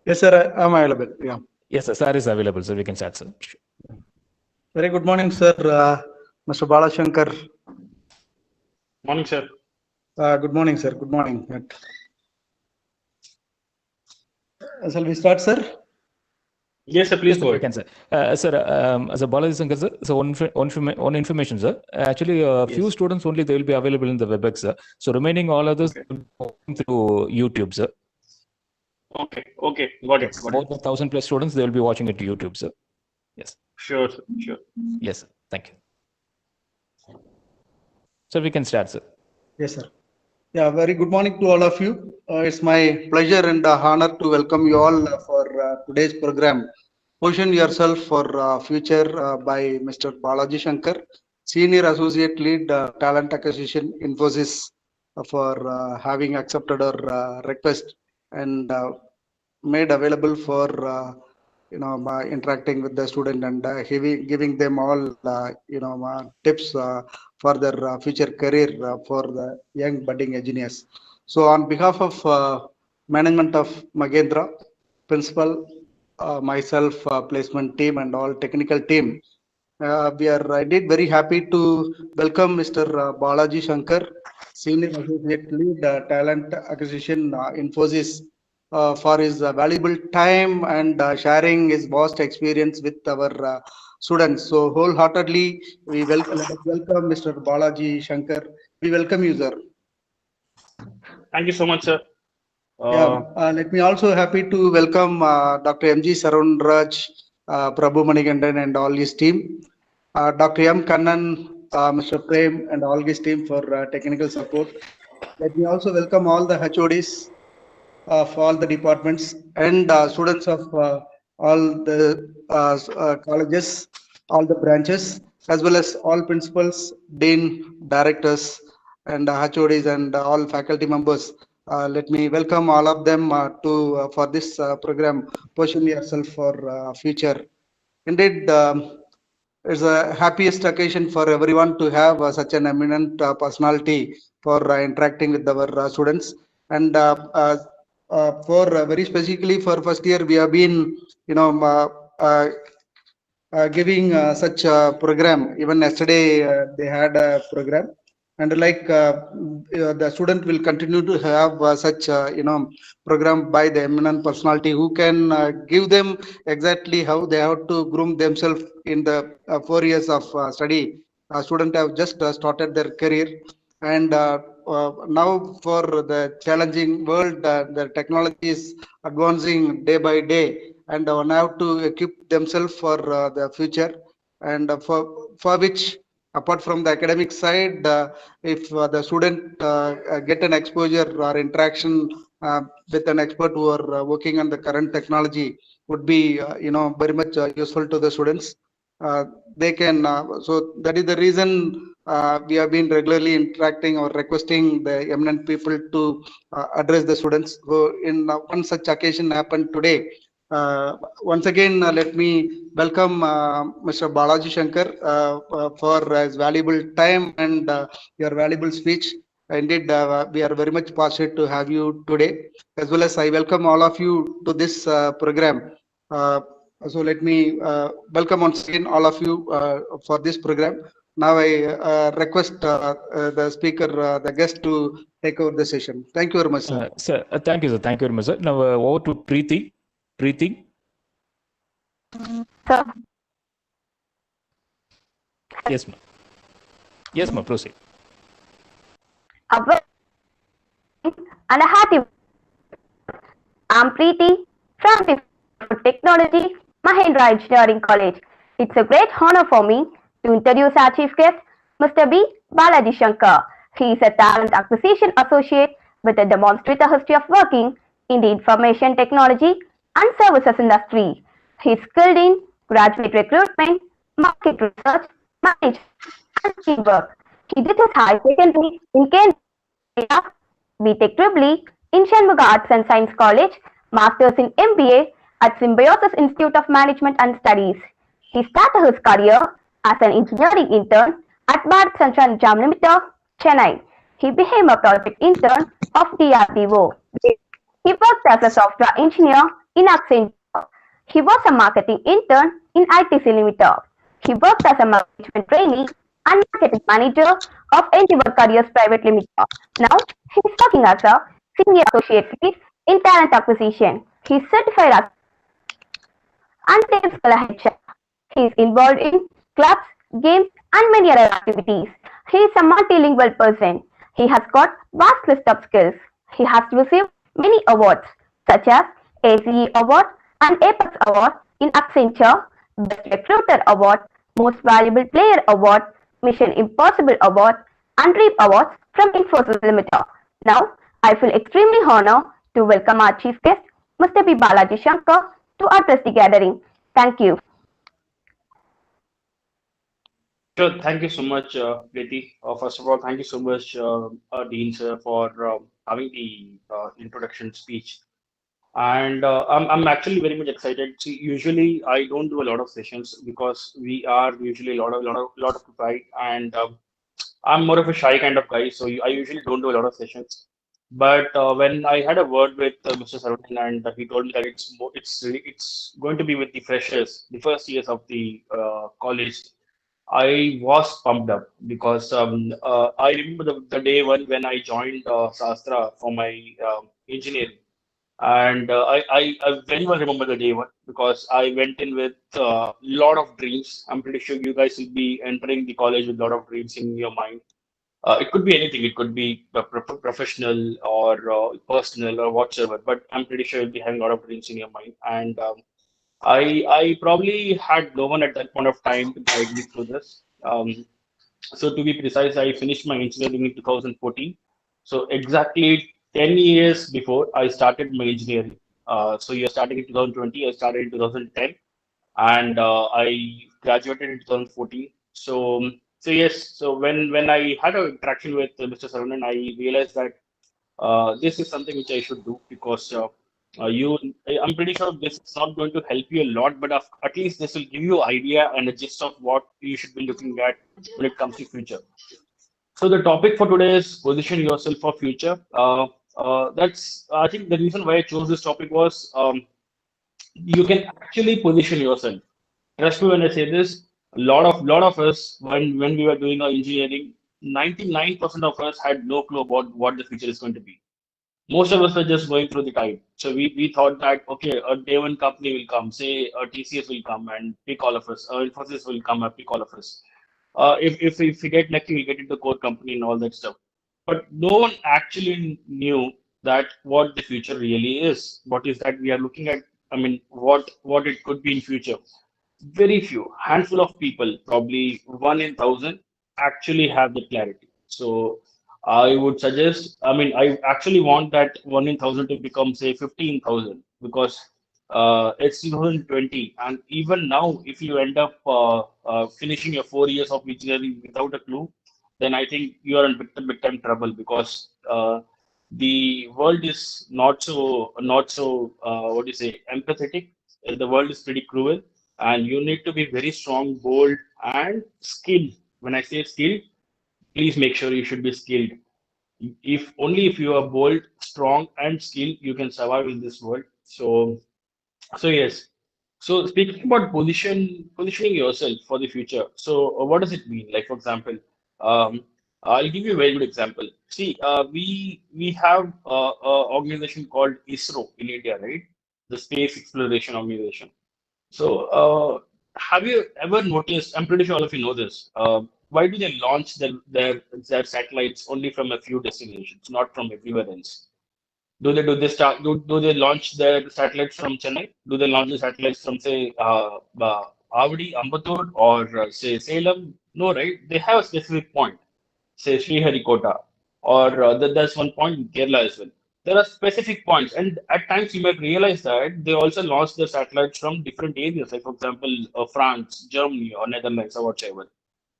Yes, sir, I'm available. Yeah. Yes, sir. Sir is available, so we can start, sir. Very good morning, sir. Mr. Balashankar. Morning, sir. Good morning, sir. Good morning. Shall we start, sir? Yes, sir. Please Yes, go sir, we ahead. can, sir. Sir, as a Balaji Sankar, sir, so on information, sir. Actually, a few Yes. students only they will be available in the WebEx, sir. So remaining all others Okay. will be watching through YouTube, sir. Okay. Okay. Got it. Yes, Got more it. than 1,000 plus students they will be watching it to YouTube, sir. Yes. Sure, sir. Sure. Yes, sir. Thank you. So we can start, sir. Yes, sir. Yeah, very good morning to all of you. It's my pleasure and honor to welcome you all for today's program. Position yourself for future by Mr. Balaji Shankar, Senior Associate Lead Talent Acquisition Infosys, for having accepted our request and made available for by interacting with the student and giving them all tips for their future career for the young budding engineers. So on behalf of management of Magendra, principal, myself, placement team and all technical team, we are indeed very happy to welcome Mr. Balaji Shankar, Senior Associate Lead Talent Acquisition Infosys, for his valuable time and sharing his vast experience with our students. So wholeheartedly, let us welcome Mr. Balaji Shankar. We welcome you, sir. Thank you so much, sir. Yeah, let me also happy to welcome Dr. M.G. Sarunraj, Prabhu Manigandan and all his team. Dr. M. Kannan, Mr. Prem and all his team for technical support. Let me also welcome all the HODs of all the departments and students of all the colleges, all the branches, as well as all principals, dean, directors, and HODs and all faculty members. Let me welcome all of them to for this program. Position yourself for future. Indeed, it's a happiest occasion for everyone to have such an eminent personality for interacting with our students. And for very specifically for first year, we have been, giving such a program. Even yesterday, they had a program, and like the student will continue to have such program by the eminent personality who can give them exactly how they have to groom themselves in the 4 years of study. Student have just started their career, and now for the challenging world, the technology is advancing day by day, and one have to equip themselves for the future, and for which, apart from the academic side, if the student get an exposure or interaction with an expert who are working on the current technology, would be very much useful to the students. They can so that is the reason we have been regularly interacting or requesting the eminent people to address the students. So in one such occasion happened today. Once again, let me welcome Mr. Balaji Shankar for his valuable time and your valuable speech. Indeed, we are very much passionate to have you today, as well as I welcome all of you to this program. So let me welcome once again all of you for this program. Now I request the speaker, the guest, to take over the session. Thank you very much, sir. Sir, thank you, sir. Thank you very much, sir. Now over to Preeti. Preeti. Sir. Yes, ma'am. Yes, ma'am. Proceed. And a hearty. I'm Preeti from the Technology Mahindra Engineering College. It's a great honor for me to introduce our chief guest, Mr. B. Balaji Shankar. He is a talent acquisition associate with a demonstrated history of working in the information technology and services industry. He is skilled in graduate recruitment, market research, management, and teamwork. He did his high secondary in Canada, BTech Triply in Shanmuga Arts and Science College, Masters in MBA at Symbiosis Institute of Management and Studies. He started his career as an engineering intern at Bharat Sanchar Jam Limited, Chennai. He became a project intern of DRDO. He worked as a software engineer in Accenture. He was a marketing intern in ITC Limited. He worked as a management trainee and marketing manager of Endeavor Careers Private Limited. Now, he is working as a senior associate lead in talent acquisition. He is certified as and Thames HR. He is involved in clubs, games, and many other activities. He is a multilingual person. He has got vast list of skills. He has received many awards such as ACE Award and Apex Award in Accenture, Best Recruiter Award, Most Valuable Player Award, Mission Impossible Award, and REAP Awards from Infosys Limited. Now, I feel extremely honored to welcome our chief guest, Mr. P. Balaji Shankar, to address the gathering. Thank you. Sure. Thank you so much, Preeti. First of all, thank you so much, Dean, sir, for having the introduction speech. And I'm actually very much excited. See, usually I don't do a lot of sessions because we are usually a lot of pride, and I'm more of a shy kind of guy, so I usually don't do a lot of sessions. But when I had a word with Mr. Saravanan, and he told me that it's going to be with the freshers, the first years of the college, I was pumped up because I remember the day one when I joined Sastra for my engineering. And I very well remember the day one because I went in with a lot of dreams. I'm pretty sure you guys will be entering the college with a lot of dreams in your mind. It could be anything. It could be professional or personal or whatsoever. But I'm pretty sure you'll be having a lot of dreams in your mind. And I probably had no one at that point of time to guide me through this. So to be precise, I finished my engineering in 2014. So exactly 10 years before I started my engineering. So you're starting in 2020, I started in 2010, and I graduated in 2014. So yes, so when I had an interaction with Mr. Saravanan, I realized that this is something which I should do because I'm pretty sure this is not going to help you a lot, but at least this will give you idea and a gist of what you should be looking at when it comes to future. So the topic for today is position yourself for future. That's I think the reason why I chose this topic was you can actually position yourself. Trust me when I say this. A lot of us when we were doing our engineering, 99% of us had no clue about what the future is going to be. Most of us were just going through the tide. So we thought that, okay, a day one company will come, say a TCS will come and pick all of us, Infosys will come and pick all of us. If we get lucky, we'll get into core company and all that stuff. But no one actually knew that what the future really is. What is that we are looking at? I mean, what it could be in future. Very few, handful of people, probably one in thousand, actually have the clarity. So I would suggest, I mean, I actually want that one in thousand to become, say, 15,000 because it's 2020. And even now, if you end up finishing your 4 years of engineering without a clue, then I think you are in big time trouble because the world is not so what do you say, empathetic. The world is pretty cruel, and you need to be very strong, bold, and skilled. When I say skilled, please make sure you should be skilled. If only if you are bold, strong, and skilled, you can survive in this world. So yes. So speaking about positioning yourself for the future. So what does it mean? Like for example, um, I'll give you a very good example. See, we have a organization called ISRO in India, right? The Space Exploration Organization. So, have you ever noticed? I'm pretty sure all of you know this. Why do they launch their satellites only from a few destinations, not from everywhere else? Do they launch their satellites from Chennai? Do they launch the satellites from say Avadi, Ambattur, or say Salem? No, right? They have a specific point, say Sriharikota, or there's one point in Kerala as well. There are specific points, and at times you might realize that they also launch their satellites from different areas, like for example, France, Germany, or Netherlands, or whatever.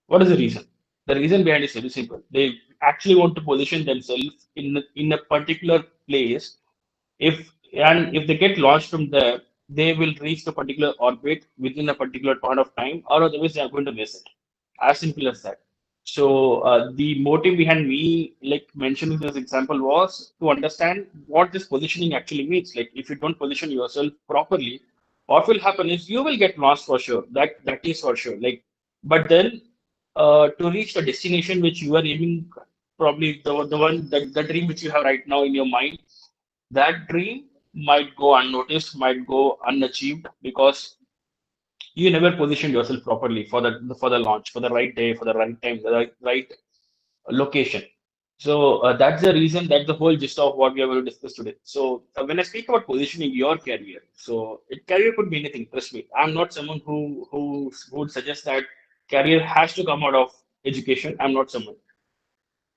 What is the reason? The reason behind is very simple. They actually want to position themselves in a particular place. If they get launched from there, they will reach the particular orbit within a particular point of time, or otherwise they are going to miss it. As simple as that. So the motive behind me like mentioning this example was to understand what this positioning actually means. Like if you don't position yourself properly, what will happen is you will get lost for sure. That is for sure. Like, but then to reach the destination which you are aiming, probably the one the dream which you have right now in your mind, that dream might go unnoticed, might go unachieved because you never positioned yourself properly for the launch, for the right day, for the right time, the right location. So that's the reason, that's the whole gist of what we are going to discuss today. So when I speak about positioning your career, so career could be anything. Trust me, I'm not someone who would suggest that career has to come out of education. I'm not someone.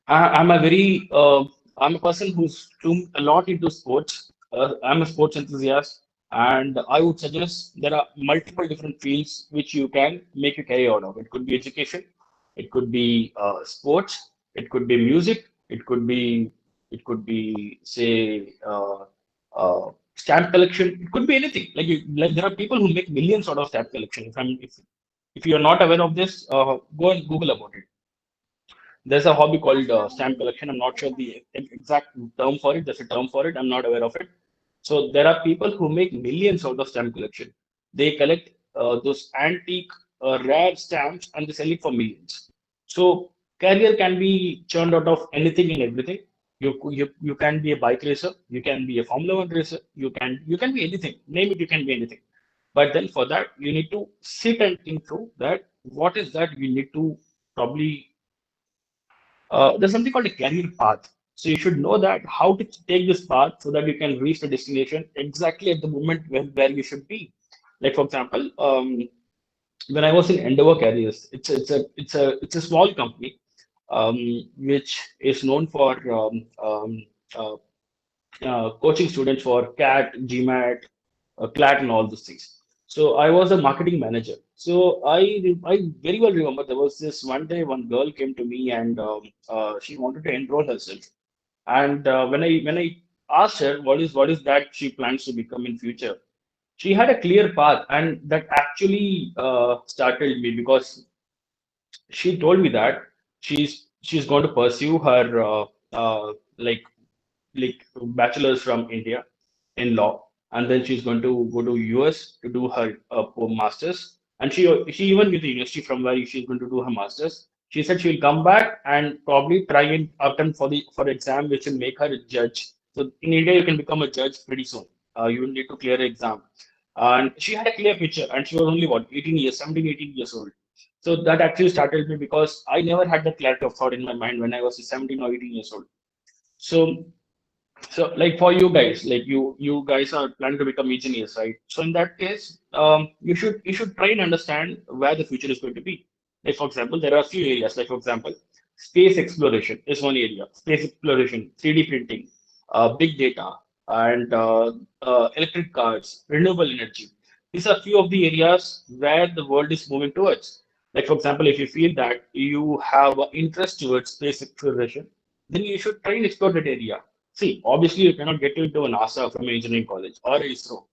I'm a very I'm a person who's too, a lot into sports. I'm a sports enthusiast, and I would suggest there are multiple different fields which you can make a career out of. It could be education, it could be sports, it could be music, it could be say stamp collection. It could be anything. Like there are people who make millions out of stamp collection. If you are not aware of this, go and Google about it. There's a hobby called stamp collection. I'm not sure the exact term for it. There's a term for it. I'm not aware of it. So there are people who make millions out of stamp collection. They collect those antique, rare stamps and they sell it for millions. So career can be churned out of anything and everything. You can be a bike racer. You can be a Formula One racer. You can be anything. Name it. You can be anything. But then for that you need to sit and think through that. What is that you need to probably there's something called a career path. So you should know that how to take this path so that you can reach the destination exactly at the moment where you should be. Like for example, when I was in Endeavor Careers, it's a small company which is known for uh, coaching students for CAT, GMAT, CLAT, and all those things. So I was a marketing manager. So I very well remember there was this one day one girl came to me and she wanted to enroll herself. And when I asked her what is that she plans to become in future, she had a clear path, and that actually startled me because she told me that she's going to pursue her like bachelor's from India in law, and then she's going to go to US to do her master's. And she even knew the university from where she's going to do her master's. She said she'll come back and probably try and attempt for the exam, which will make her a judge. So in India, you can become a judge pretty soon. You will need to clear the exam. And she had a clear picture, and she was only what 18 years, 17, 18 years old. So that actually startled me because I never had that clarity of thought in my mind when I was 17 or 18 years old. So like for you guys, like you guys are planning to become engineers, right? So in that case, you should try and understand where the future is going to be. Like for example, there are a few areas. Like for example, space exploration is one area. Space exploration, 3D printing, big data, and electric cars, renewable energy. These are few of the areas where the world is moving towards. Like for example, if you feel that you have an interest towards space exploration, then you should try and explore that area. See, obviously, you cannot get into a NASA from an engineering college or ISRO.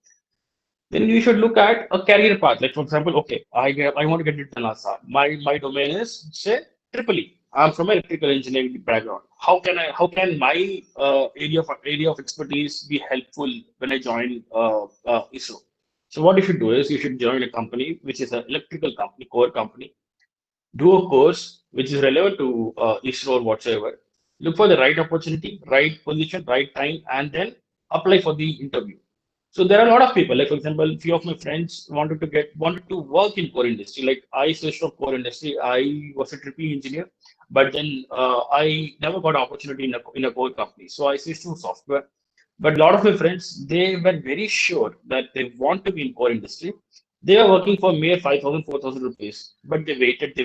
Then you should look at a career path. Like, for example, okay, I want to get into NASA. My domain is say triple E. I'm from an electrical engineering background. How can my area of expertise be helpful when I join ISRO? So what you should do is you should join a company which is an electrical company, core company, do a course which is relevant to ISRO or whatsoever. Look for the right opportunity, right position, right time, and then apply for the interview. So there are a lot of people. Like for example, few of my friends wanted to work in core industry. Like I switched from core industry. I was a triple E engineer, but then I never got an opportunity in a core company. So I switched to software. But a lot of my friends, they were very sure that they want to be in core industry. They are working for mere 5,000, 4,000 rupees, but they waited.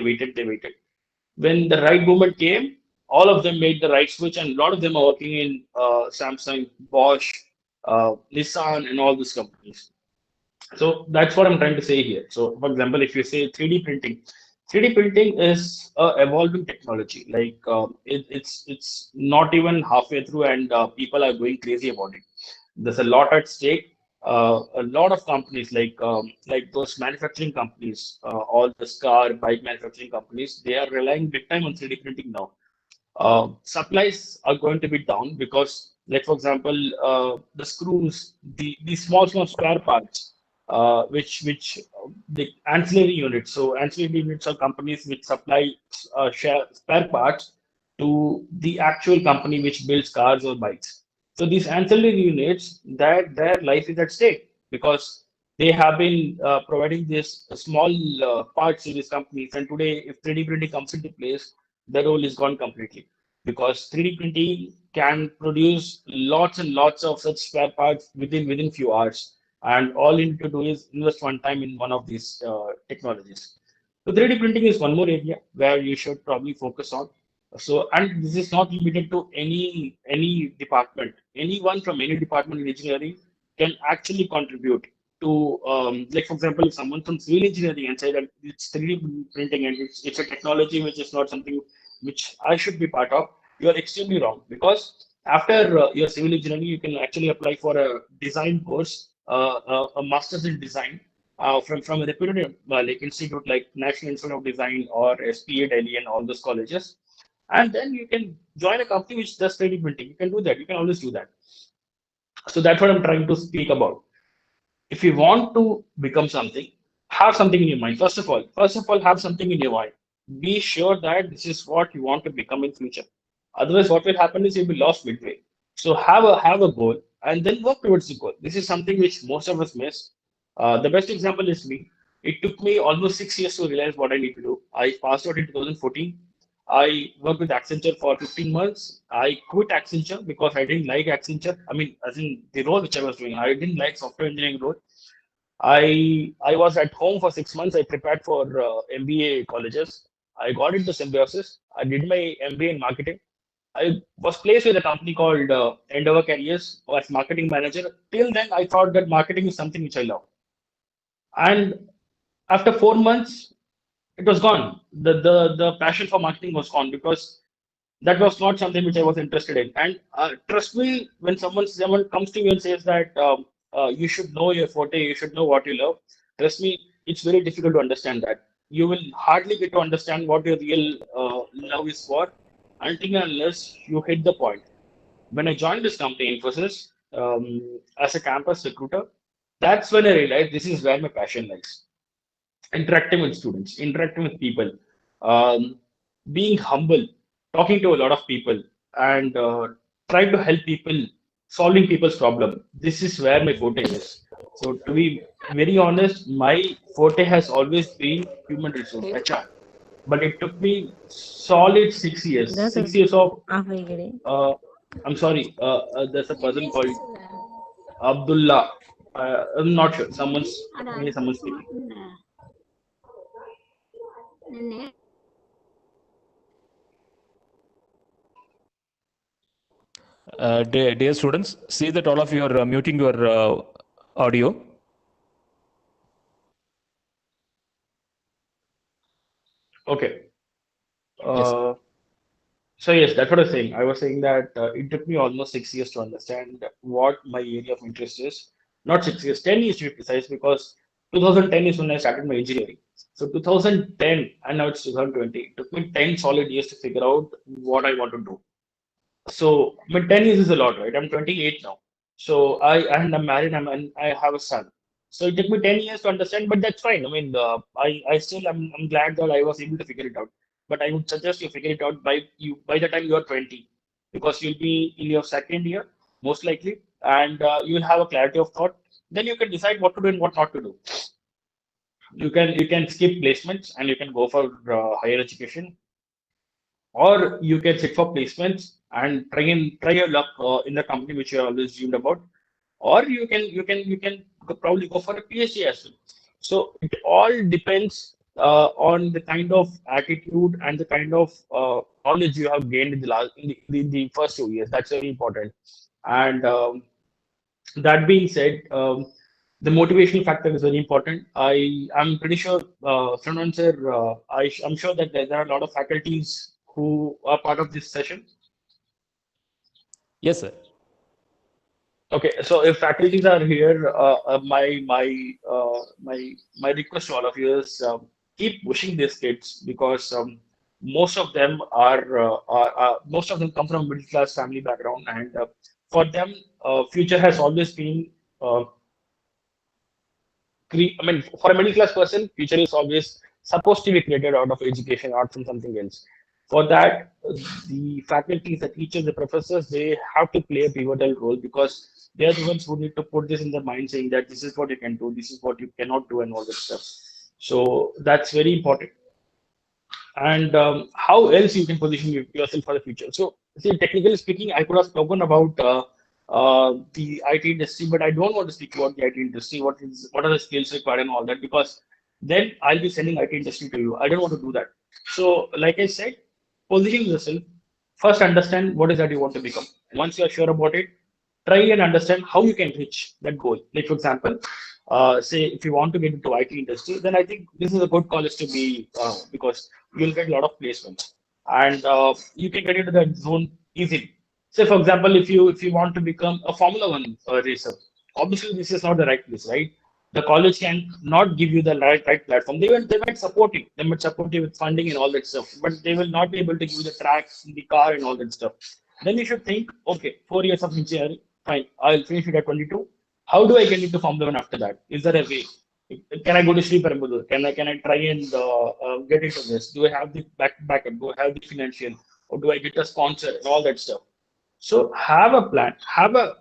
When the right moment came, all of them made the right switch, and a lot of them are working in Samsung, Bosch, Nissan, and all these companies. So that's what I'm trying to say here. So, for example, if you say 3D printing, 3D printing is a evolving technology. Like it's not even halfway through, and people are going crazy about it. There's a lot at stake. a lot of companies like those manufacturing companies, all the car, bike manufacturing companies, they are relying big time on 3D printing now. Supplies are going to be down because, like for example, the screws, the small spare parts, the ancillary units. So ancillary units are companies which supply spare parts to the actual company which builds cars or bikes. So these ancillary units, that their life is at stake because they have been providing this small parts to these companies. And today, if 3D printing comes into place, the role is gone completely because 3D printing can produce lots and lots of such spare parts within few hours, and all you need to do is invest one time in one of these technologies. So 3D printing is one more area where you should probably focus on. So, and this is not limited to any department. Anyone from any department in engineering can actually contribute to, like for example, if someone from civil engineering and say that it's 3D printing and it's a technology which is not something which I should be part of, you are extremely wrong because after your civil engineering, you can actually apply for a design course, a master's in design from a reputed like institute like National Institute of Design or SPA Delhi and all those colleges, and then you can join a company which does 3D printing. You can do that. You can always do that. So that's what I'm trying to speak about. If you want to become something, have something in your mind. First of all, have something in your mind. Be sure that this is what you want to become in future. Otherwise, what will happen is you'll be lost midway. So have a goal and then work towards the goal. This is something which most of us miss. The best example is me. It took me almost 6 years to realize what I need to do. I passed out in 2014. I worked with Accenture for 15 months. I quit Accenture because I didn't like Accenture. I mean, as in the role which I was doing, I didn't like software engineering role. I was at home for 6 months. I prepared for MBA colleges. I got into Symbiosis. I did my MBA in marketing. I was placed with a company called Endeavor Careers as marketing manager. Till then, I thought that marketing is something which I love. And after 4 months, it was gone. The passion for marketing was gone because that was not something which I was interested in. And trust me, when someone comes to you and says that you should know your forte, you should know what you love. Trust me, it's very difficult to understand that. You will hardly get to understand what your real love is for until and unless you hit the point. When I joined this company, Infosys, as a campus recruiter, that's when I realized this is where my passion lies. Interacting with students, interacting with people, being humble, talking to a lot of people, and trying to help people, solving people's problem. This is where my forte is. So, to be very honest, my forte has always been human resource, HR. But it took me solid 6 years, 6 years of, uh, I'm sorry, there's a person called Abdullah. I'm not sure. Someone's speaking. Dear students, see that all of you are muting your audio. Okay. Yes. So yes, that's what I was saying. I was saying that it took me almost 6 years to understand what my area of interest is. Not 6 years, 10 years to be precise, because 2010 is when I started my engineering. So 2010 and now it's 2020. It took me 10 solid years to figure out what I want to do. So, I mean, 10 years is a lot, right? I'm 28 now. So I'm married and I have a son. So it took me 10 years to understand, but that's fine. I mean, I'm glad that I was able to figure it out. But I would suggest you figure it out by the time you are 20, because you'll be in your second year, most likely, and you'll have a clarity of thought. Then you can decide what to do and what not to do. You can skip placements and you can go for higher education, or you can sit for placements and try your luck in the company which you always dreamed about, or you can probably go for a PhD as well. So it all depends on the kind of attitude and the kind of knowledge you have gained in the last in the first 2 years. That's very important. And that being said, the motivational factor is very important. I'm pretty sure, Fernand sir, I'm sure that there are a lot of faculties who are part of this session. Yes, sir. Okay, so if faculties are here, my request to all of you is keep pushing these kids because most of them most of them come from middle class family background, and for them, future has always been uh, I mean, for a middle class person, future is always supposed to be created out of education, not from something else. For that, the faculties, the teachers, the professors, they have to play a pivotal role because they are the ones who need to put this in their mind, saying that this is what you can do, this is what you cannot do, and all that stuff. So that's very important. And how else you can position yourself for the future. So, see, technically speaking, I could have spoken about the IT industry, but I don't want to speak about the IT industry. What are the skills required and all that? Because then I'll be selling IT industry to you. I don't want to do that. So, like I said, position yourself. First, understand what is that you want to become. Once you are sure about it, try and understand how you can reach that goal. Like, for example, say if you want to get into IT industry, then I think this is a good college to be because you'll get a lot of placements and you can get into that zone easily. Say, for example, if you want to become a Formula One racer, obviously this is not the right place, right? The college can not give you the right platform. They might support you. They might support you with funding and all that stuff, but they will not be able to give you the tracks, the car, and all that stuff. Then you should think, okay, 4 years of engineering, fine. I'll finish it at 22. How do I get into Formula One after that? Is there a way? Can I go to Sri Perambudur? Can I try and get into this? Do I have the backup? Do I have the financial? Or do I get a sponsor and all that stuff? So have a plan, have a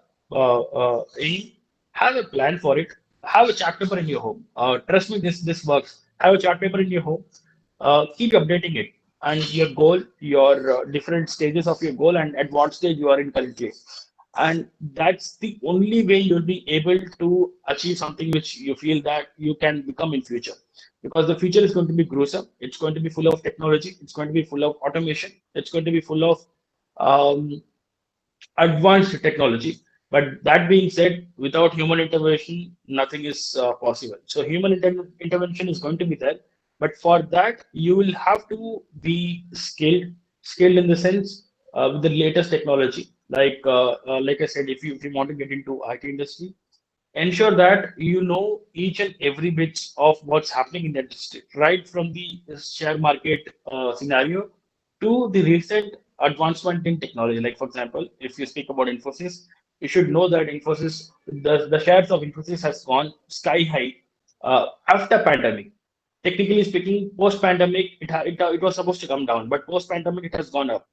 aim, have a plan for it, have a chart paper in your home. Trust me, this works. Have a chart paper in your home. Keep updating it and your goal, your different stages of your goal, and at what stage you are in currently. And that's the only way you'll be able to achieve something which you feel that you can become in future. Because the future is going to be gruesome. It's going to be full of technology. It's going to be full of automation. It's going to be full of um, advanced technology. But that being said, without human intervention, nothing is possible. So intervention is going to be there, but for that you will have to be skilled in the sense with the latest technology. Like I said, if you want to get into IT industry, ensure that you know each and every bit of what's happening in that district, right from the share market scenario to the recent advancement in technology. Like, for example, if you speak about Infosys, you should know that the shares of Infosys has gone sky high after pandemic. Technically speaking, post-pandemic, it was supposed to come down, but post-pandemic, it has gone up.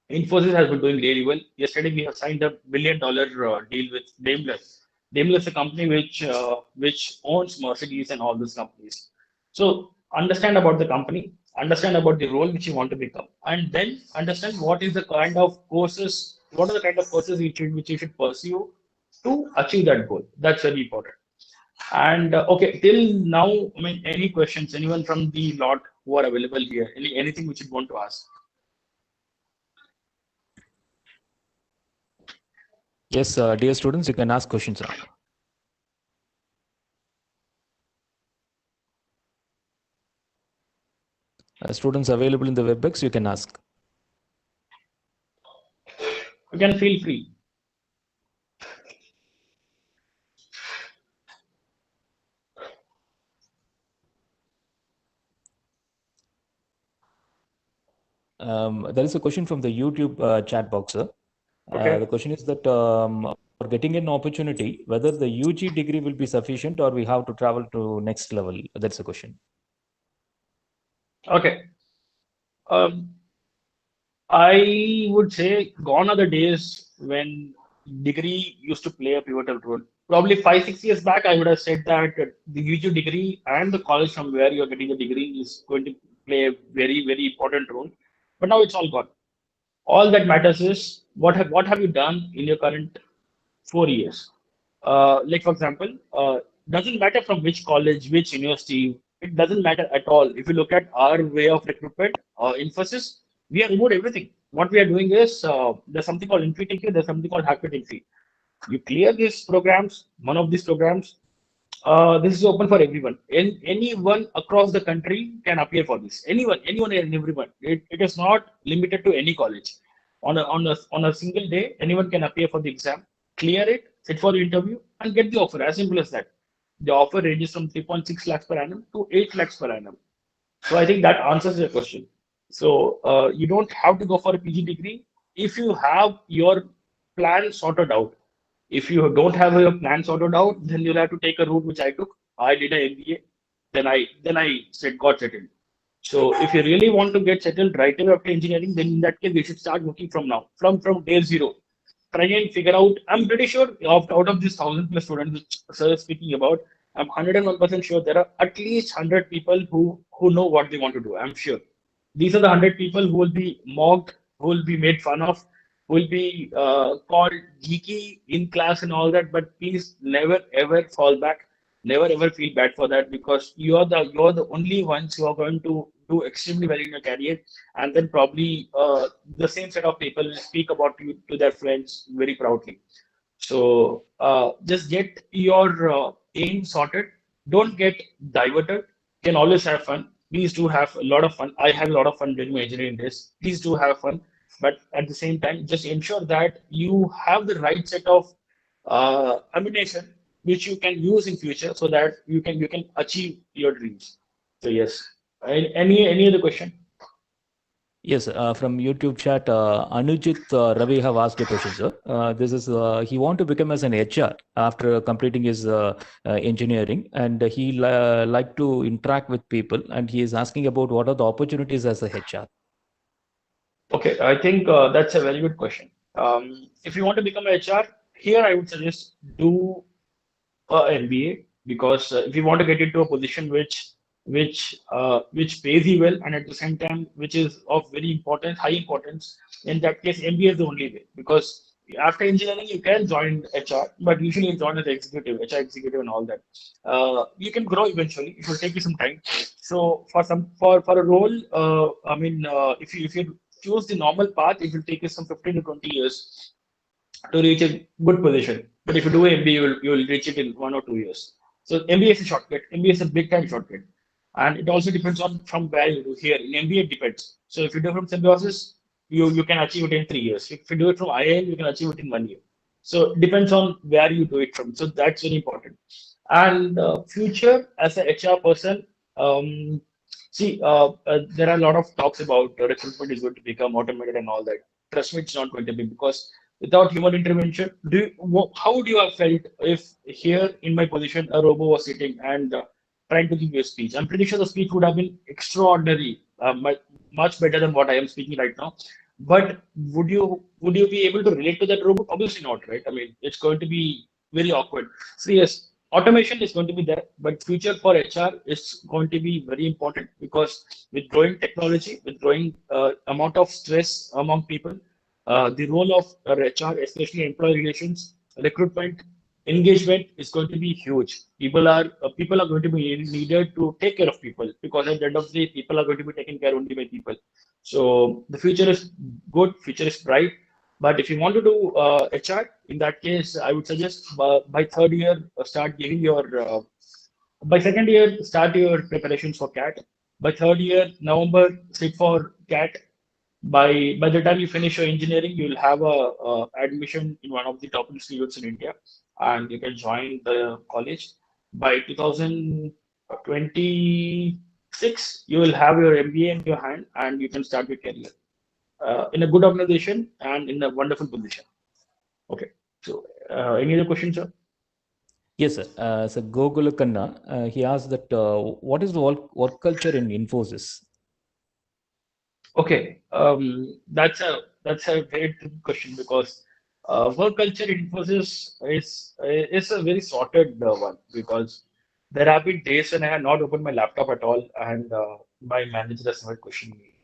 Infosys has been doing really well. Yesterday, we have signed a $1 billion deal with Daimler. Daimler is a company which owns Mercedes and all these companies. So understand about the company, understand about the role which you want to become, and then understand what are the kind of courses which you should pursue to achieve that goal. That's very important. And okay, till now, I mean, any questions? Anyone from the lot who are available here? Anything which you want to ask? Yes, dear students, you can ask questions now. Students available in the WebEx, you can ask. You can feel free. There is a question from the YouTube chat box, sir. Okay. The question is that for getting an opportunity, whether the UG degree will be sufficient or we have to travel to next level. That's the question. Okay. Um, I would say gone are the days when degree used to play a pivotal role. Probably 5, 6 years back, I would have said that the UG degree and the college from where you're getting the degree is going to play a very, very important role. But now it's all gone. All that matters is what have you done in your current 4 years. Like, for example, doesn't matter from which college, which university, it doesn't matter at all. If you look at our way of recruitment, Infosys, we have removed everything. What we are doing is there's something called InfyTQ, there's something called HackerTQ. You clear these programs, one of these programs, this is open for everyone. Anyone across the country can appear for this. Anyone and everyone. It is not limited to any college. On a single day, anyone can appear for the exam. clear it, sit for the interview, and get the offer. As simple as that. The offer ranges from 3.6 lakhs per annum to 8 lakhs per annum. So I think that answers your question. So you don't have to go for a PG degree if you have your plan sorted out. If you don't have your plan sorted out, then you'll have to take a route which I took. I did an MBA, then I said got settled. So if you really want to get settled right away after engineering, then in that case we should start working from now, from day zero. Try and figure out. I'm pretty sure out of these 1,000 plus students which sir is speaking about, I'm 101% sure there are at least 100 people who know what they want to do. I'm sure these are the 100 people who will be mocked, who will be made fun of, who will be called geeky in class and all that. But please never ever fall back. Never ever feel bad for that, because you're the only ones who are going to do extremely well in your career, and then probably the same set of people will speak about you to their friends very proudly. So just get your aim sorted. Don't get diverted. You can always have fun. Please do have a lot of fun. I had a lot of fun during my engineering days. Please do have fun, but at the same time, just ensure that you have the right set of ammunition which you can use in future, so that you can achieve your dreams. So yes. Any other question? Yes, from YouTube chat, Anujit Ravi have asked a question, sir. This is he want to become as an HR after completing his engineering, and he like to interact with people, and he is asking about what are the opportunities as a HR. Okay, I think that's a very good question. If you want to become a HR, here I would suggest do MBA, because if you want to get into a position which pays you well, and at the same time which is of very important high importance, in that case MBA is the only way. Because after engineering you can join HR, but usually you join as executive, HR executive and all that. You can grow eventually. It will take you some time. So for a role, if you choose the normal path, it will take you some 15 to 20 years to reach a good position. But if you do MBA, you will reach it in 1 or 2 years. So MBA is a shortcut. MBA is a big time shortcut, and it also depends on from where you do. Here in MBA, it depends. So if you do from Symbiosis, you can achieve it in 3 years. If you do it from IIM, you can achieve it in 1 year. So it depends on where you do it from. So that's very important. And future as a HR person, um, see, there are a lot of talks about recruitment is going to become automated and all that. Trust me, it's not going to be, because without human intervention, how would you have felt if here in my position a robot was sitting and trying to give you a speech? I'm pretty sure the speech would have been extraordinary, much better than what I am speaking right now. But would you be able to relate to that robot? Obviously not, right? I mean, it's going to be very awkward. So yes, automation is going to be there, but future for HR is going to be very important, because with growing technology, with growing amount of stress among people, the role of HR, especially employee relations, recruitment, engagement, is going to be huge. People are going to be needed to take care of people, because at the end of the day, people are going to be taken care only by people. So the future is good, future is bright. But if you want to do HR, in that case, I would suggest by third year, start giving your by second year, start your preparations for CAT. By third year, November, sit for CAT. By the time you finish your engineering, you'll have a admission in one of the top institutes in India, and you can join the college. By 2026, you will have your MBA in your hand, and you can start your career in a good organization and in a wonderful position. Okay. So, any other questions, sir? Yes, sir. So Gogula Khanna, he asked that what is the work culture in Infosys? Okay, that's a very good question, because work culture in Infosys is a very sorted one, because there have been days when I had not opened my laptop at all, and my manager has never questioned me.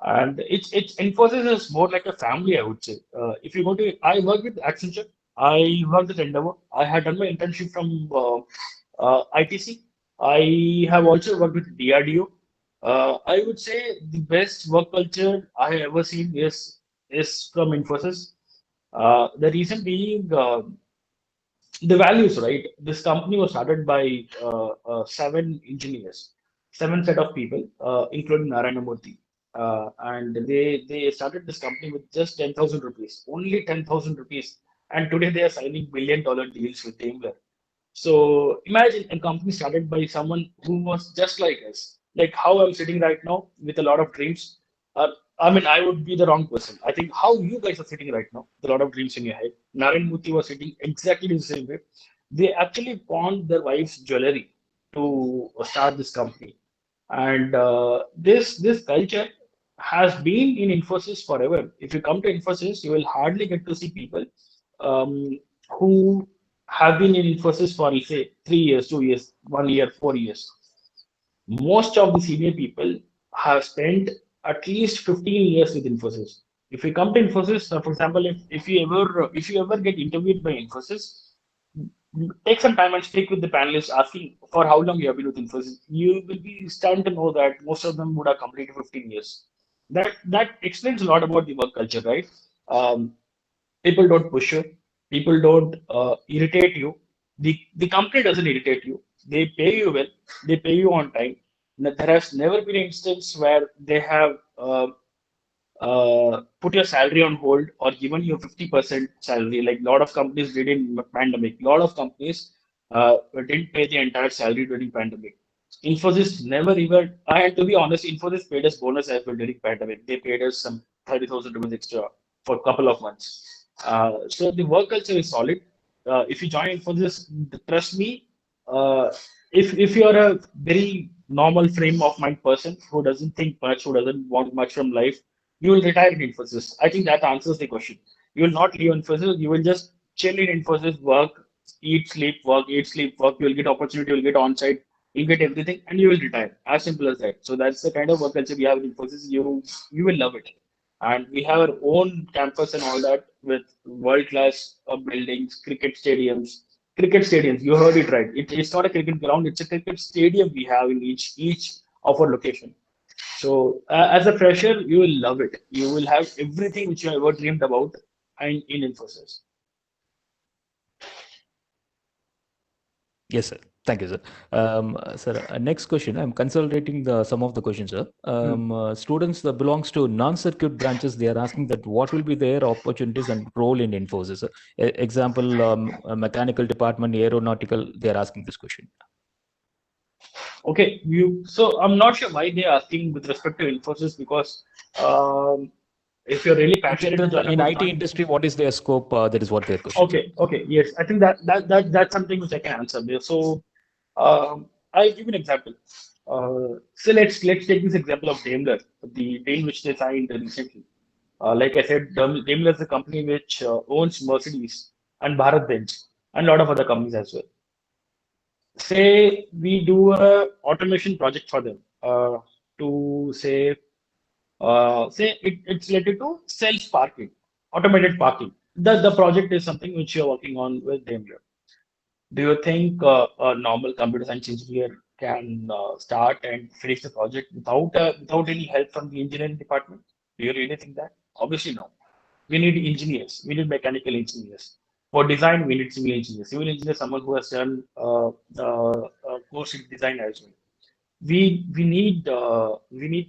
And it's Infosys is more like a family, I would say. If you go to, I work with Accenture, I worked with Endeavor, I had done my internship from ITC, I have also worked with DRDO. I would say the best work culture I have ever seen is from Infosys. The reason being, the values, right? This company was started by seven engineers, seven set of people, including Narayana Murthy. And they started this company with just 10,000 rupees, only 10,000 rupees. and today they are signing $1 billion deals with Daimler. So imagine a company started by someone who was just like us, like how I'm sitting right now with a lot of dreams. I mean, I would be the wrong person. I think how you guys are sitting right now, with a lot of dreams in your head. Naren Murthy was sitting exactly the same way. They actually pawned their wife's jewelry to start this company, and this culture has been in Infosys forever. If you come to Infosys, you will hardly get to see people um, who have been in Infosys for, let's say, 3 years, 2 years, 1 year, 4 years. Most of the senior people have spent at least 15 years with Infosys. If you come to Infosys, for example, if you ever get interviewed by Infosys, take some time and speak with the panelists asking for how long you have been with Infosys. You will be stunned to know that most of them would have completed 15 years. That explains a lot about the work culture, right? Um, People don't push you. People don't irritate you. The company doesn't irritate you. They pay you well. They pay you on time. There has never been an instance where they have put your salary on hold or given you 50% salary, like a lot of companies did in pandemic. A lot of companies didn't pay the entire salary during pandemic. Infosys never even, and to be honest, Infosys paid us bonus as well during pandemic. They paid us some 30,000 rupees extra for a couple of months. So the work culture is solid. If you join Infosys, trust me, uh, if you're a very normal frame of mind person who doesn't think much, who doesn't want much from life, you will retire in Infosys. I think that answers the question. You will not leave Infosys. You will just chill in Infosys, work, eat, sleep, work, eat, sleep, work. You will get opportunity. You will get on-site. You'll get everything, and you will retire. As simple as that. So that's the kind of work culture we have in Infosys. You will love it. And we have our own campus and all that with world-class buildings, cricket stadiums. You heard it right. It's not a cricket ground. It's a cricket stadium we have in each of our location. So as a fresher, you will love it. You will have everything which you ever dreamed about in Infosys. Yes, sir. Thank you, sir. Sir, next question. I'm consolidating some of the questions, sir. Students that belongs to non-circuit branches, they are asking that what will be their opportunities and role in Infosys, sir? Example, a mechanical department, aeronautical, they are asking this question. Okay, so I'm not sure why they're asking with respect to Infosys because if you're really In passionate to general, join in about IT industry, what is their scope? That is what their question, sir. okay, yes, I think that's something which I can answer there. So I'll give you an example. So let's take this example of Daimler, the deal which they signed recently. Like I said, Daimler is a company which owns Mercedes and Bharat Benz and a lot of other companies as well. Say we do a automation project for them to it's related to self parking, automated parking. The project is something which you're working on with Daimler. Do you think a normal computer science engineer can start and finish the project without any help from the engineering department? Do you really think that? Obviously, no. We need engineers. We need mechanical engineers. For design, we need civil engineers. Civil engineer, someone who has done course in design as well. We need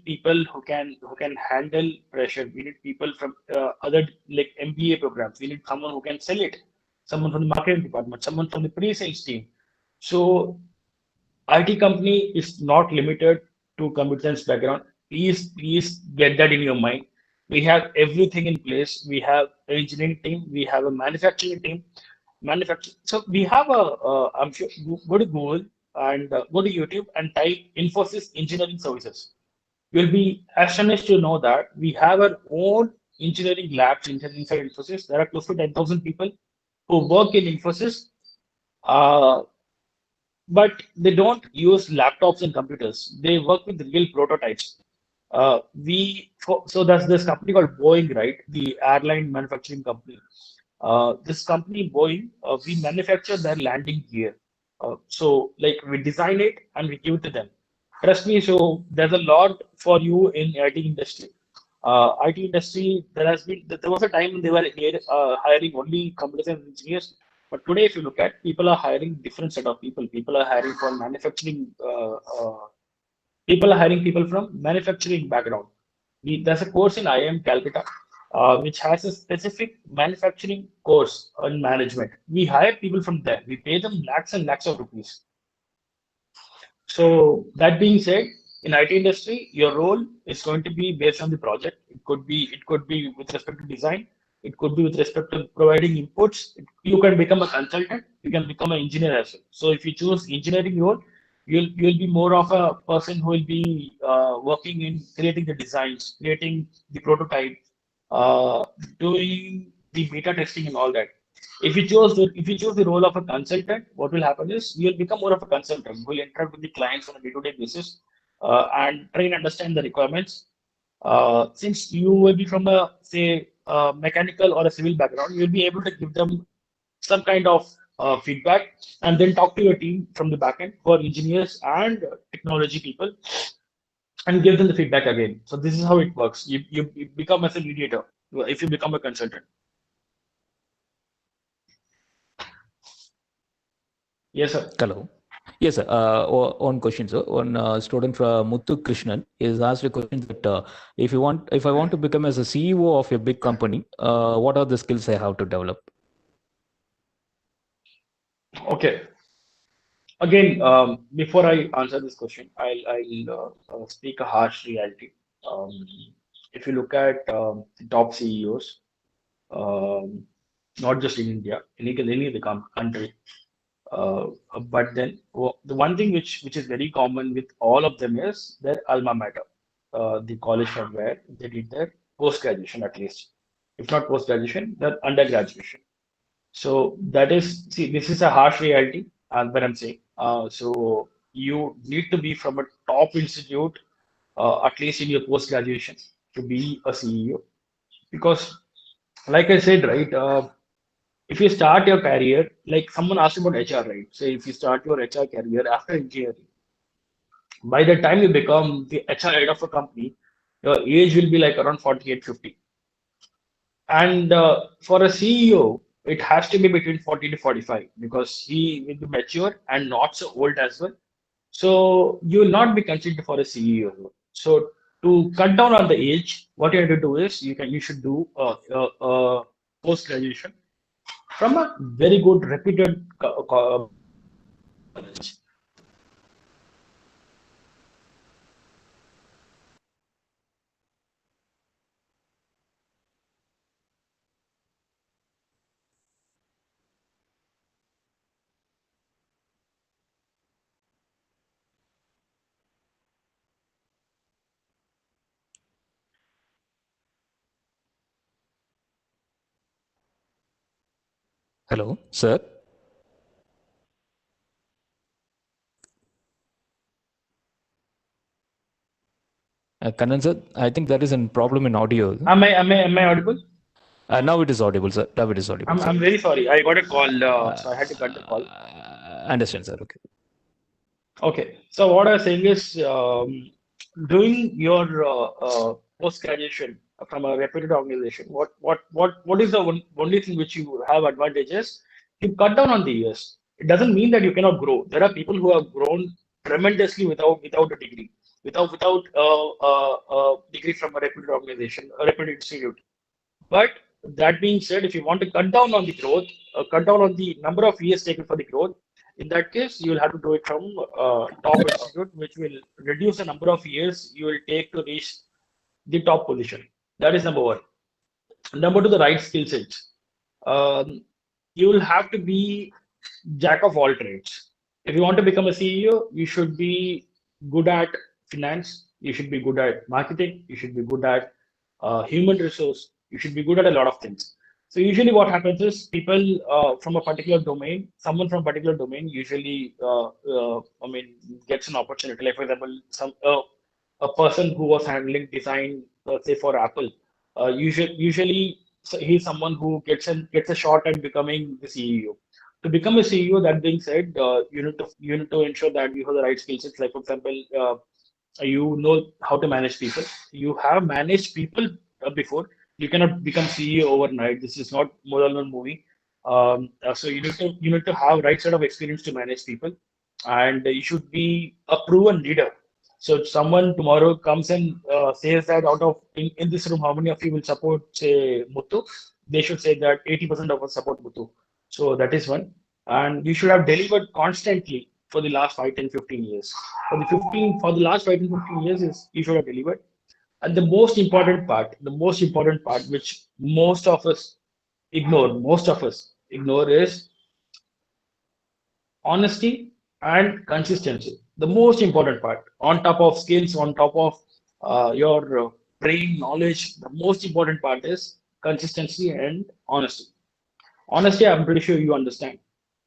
people who can handle pressure. We need people from other like MBA programs. We need someone who can sell it, someone from the marketing department, someone from the pre-sales team. So IT company is not limited to computer science background. Please get that in your mind. We have everything in place. We have an engineering team. We have a manufacturing team. Manufacturing. So we have I'm sure go to Google and go to YouTube and type Infosys Engineering Services. You'll be astonished to know that we have our own engineering labs inside Infosys. There are close to 10,000 people who work in Infosys. Uh, but they don't use laptops and computers. They work with real prototypes. So that's this company called Boeing, right? The airline manufacturing company. This company Boeing, we manufacture their landing gear. So like we design it and we give it to them. Trust me. So there's a lot for you in IT industry. IT industry, there was a time when they were here, hiring only computer science engineers, but today, if you look at, people are hiring different set of people. People are hiring for manufacturing. People are hiring people from manufacturing background. There's a course in IIM Calcutta. which has a specific manufacturing course on management. We hire people from there. We pay them lakhs and lakhs of rupees. So that being said, in IT industry, your role is going to be based on the project. It could be with respect to design. It could be with respect to providing inputs. You can become a consultant. You can become an engineer as well. So if you choose engineering role, you'll be more of a person who will be working in creating the designs, creating the prototype, uh, doing the beta testing and all that. If you choose the role of a consultant, what will happen is you'll become more of a consultant. You'll interact with the clients on a day-to-day basis and try and understand the requirements. Since you will be from a say mechanical or a civil background, you'll be able to give them some kind of feedback and then talk to your team from the backend for engineers and technology people and give them the feedback again. So this is how it works. You become as a mediator if you become a consultant. Yes, sir. Hello. Yes, sir. One question, sir. One student from Muthu Krishnan is asked a question that if I want to become as a CEO of a big company, what are the skills I have to develop? Okay. Again, before I answer this question, I'll speak a harsh reality. Um, if you look at the top CEOs, um, not just in India, any of the country, but then the one thing which is very common with all of them is their alma mater, the college from where they did their post graduation at least, if not post graduation, their undergraduation. So that is, see, this is a harsh reality, what I'm saying. So you need to be from a top institute, at least in your post graduation, to be a CEO. Because, like I said, right, if you start your career, like someone asked about HR, right? So if you start your HR career after engineering, by the time you become the HR head of a company, your age will be like around 48, 50. And for a CEO, it has to be between 40 to 45 because he will be mature and not so old as well. So you will not be considered for a CEO. So to cut down on the age, what you have to do is you should do post graduation from a very good reputed college. Hello, sir. Kannan sir, I think there is a problem in audio. Am I audible? Now it is audible, sir. Now it is audible, I'm sir. I'm very sorry. I got a call, so I had to cut the call. Understand, sir. Okay. Okay, so what I was saying is, doing your post graduation from a reputed organization, what is the only thing which you have advantages? You cut down on the years. It doesn't mean that you cannot grow. There are people who have grown tremendously without a degree, without degree from a reputed organization, a reputed institute. But that being said, if you want to cut down on the growth, cut down on the number of years taken for the growth, in that case, you will have to do it from top institute, which will reduce the number of years you will take to reach the top position. That is number one. Number two, the right skill sets. Um, you will have to be jack of all trades. If you want to become a CEO, you should be good at finance. You should be good at marketing. You should be good at human resource. You should be good at a lot of things. So usually, what happens is people from a particular domain, someone from a particular domain, usually, gets an opportunity. Like for example, a person who was handling design, say for Apple, usually so he's someone who gets a shot at becoming the CEO. To become a CEO, that being said, you need to ensure that you have the right skill sets. Like for example, you know how to manage people. You have managed people before. You cannot become CEO overnight. This is not model movie. So you need to have right set of experience to manage people, and you should be a proven leader. So if someone tomorrow comes and says that out of in this room, how many of you will support, say, Muthu? They should say that 80% of us support Muthu. So that is one. And you should have delivered constantly for the last 5, 10, 15 years. For the last 5 to 15 years is you should have delivered. And the most important part, which most of us ignore is honesty and consistency. The most important part, on top of skills, on top of your brain knowledge, the most important part is consistency and honesty. Honesty, I'm pretty sure you understand.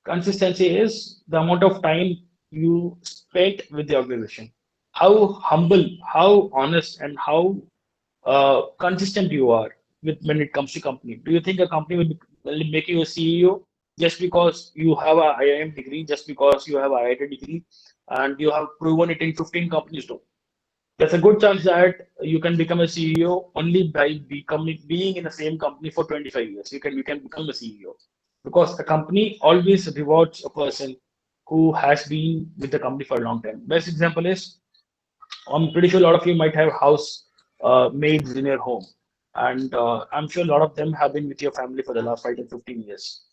Consistency is the amount of time you spent with the organization. How humble, how honest, and how consistent you are with when it comes to company. Do you think a company will make you a CEO just because you have a IIM degree, just because you have a IIT degree, and you have proven it in 15 companies? No, there's a good chance that you can become a CEO only by being in the same company for 25 years. You can become a CEO because the company always rewards a person who has been with the company for a long time. Best example is I'm pretty sure a lot of you might have house maids in your home, and I'm sure a lot of them have been with your family for the last 5 to 15 years.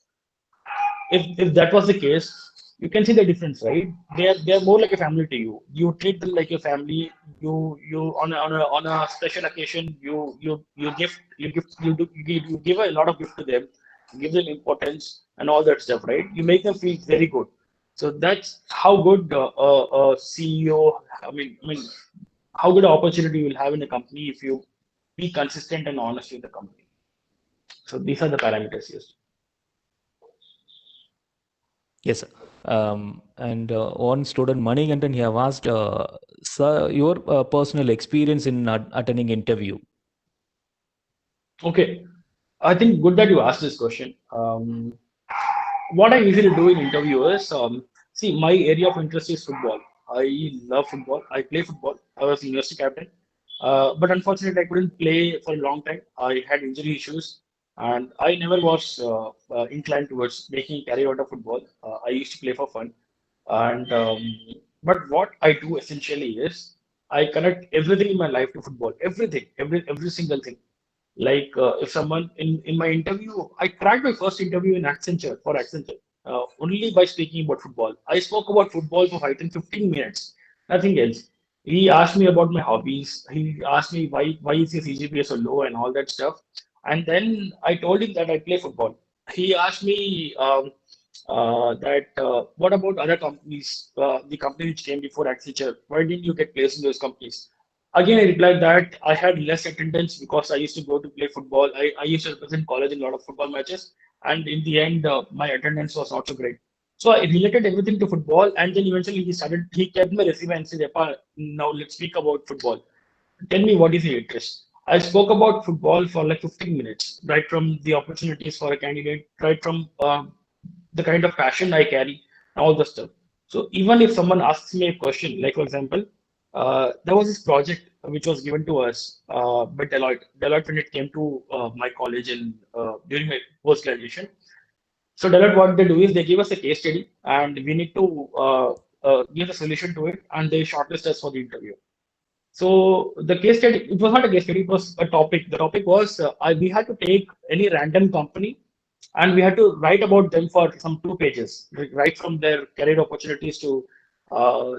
If that was the case, you can see the difference, right? They're more like a family to you. You treat them like a family. You on a special occasion, you give a lot of gift to them, give them importance and all that stuff, right? You make them feel very good. So that's how good CEO. I mean, how good an opportunity you will have in a company if you be consistent and honest with the company. So these are the parameters. Yes. Yes, sir. And one student, Manigantan, he have asked, sir, your personal experience in attending interview. Okay. I think good that you asked this question. What I usually do in interviews, see, my area of interest is football. I love football. I play football. I was university captain. But unfortunately, I couldn't play for a long time. I had injury issues, and I never was inclined towards making a career out of football. I used to play for fun. And but what I do essentially is I connect everything in my life to football. Everything, every single thing. Like if someone in my interview, I tried my first interview in Accenture only by speaking about football. I spoke about football for 15 minutes, nothing else. He asked me about my hobbies. He asked me why is your CGPA so low and all that stuff. And then I told him that I play football. He asked me that what about other companies, the company which came before Accenture? Why didn't you get placed in those companies? Again, I replied that I had less attendance because I used to go to play football. I used to represent college in a lot of football matches, and in the end, my attendance was not so great. So I related everything to football, and then eventually he kept my resume and said, "Epa, now let's speak about football. Tell me what is your interest." I spoke about football for like 15 minutes, right from the opportunities for a candidate, right from the kind of passion I carry, all the stuff. So even if someone asks me a question, like for example, there was this project which was given to us by Deloitte. Deloitte when it came to my college and during my post graduation. So Deloitte, what they do is they give us a case study and we need to give a solution to it, and they shortlist us for the interview. So the case study, it was not a case study, it was a topic. The topic was we had to take any random company and we had to write about them for some 2 pages, right from their career opportunities to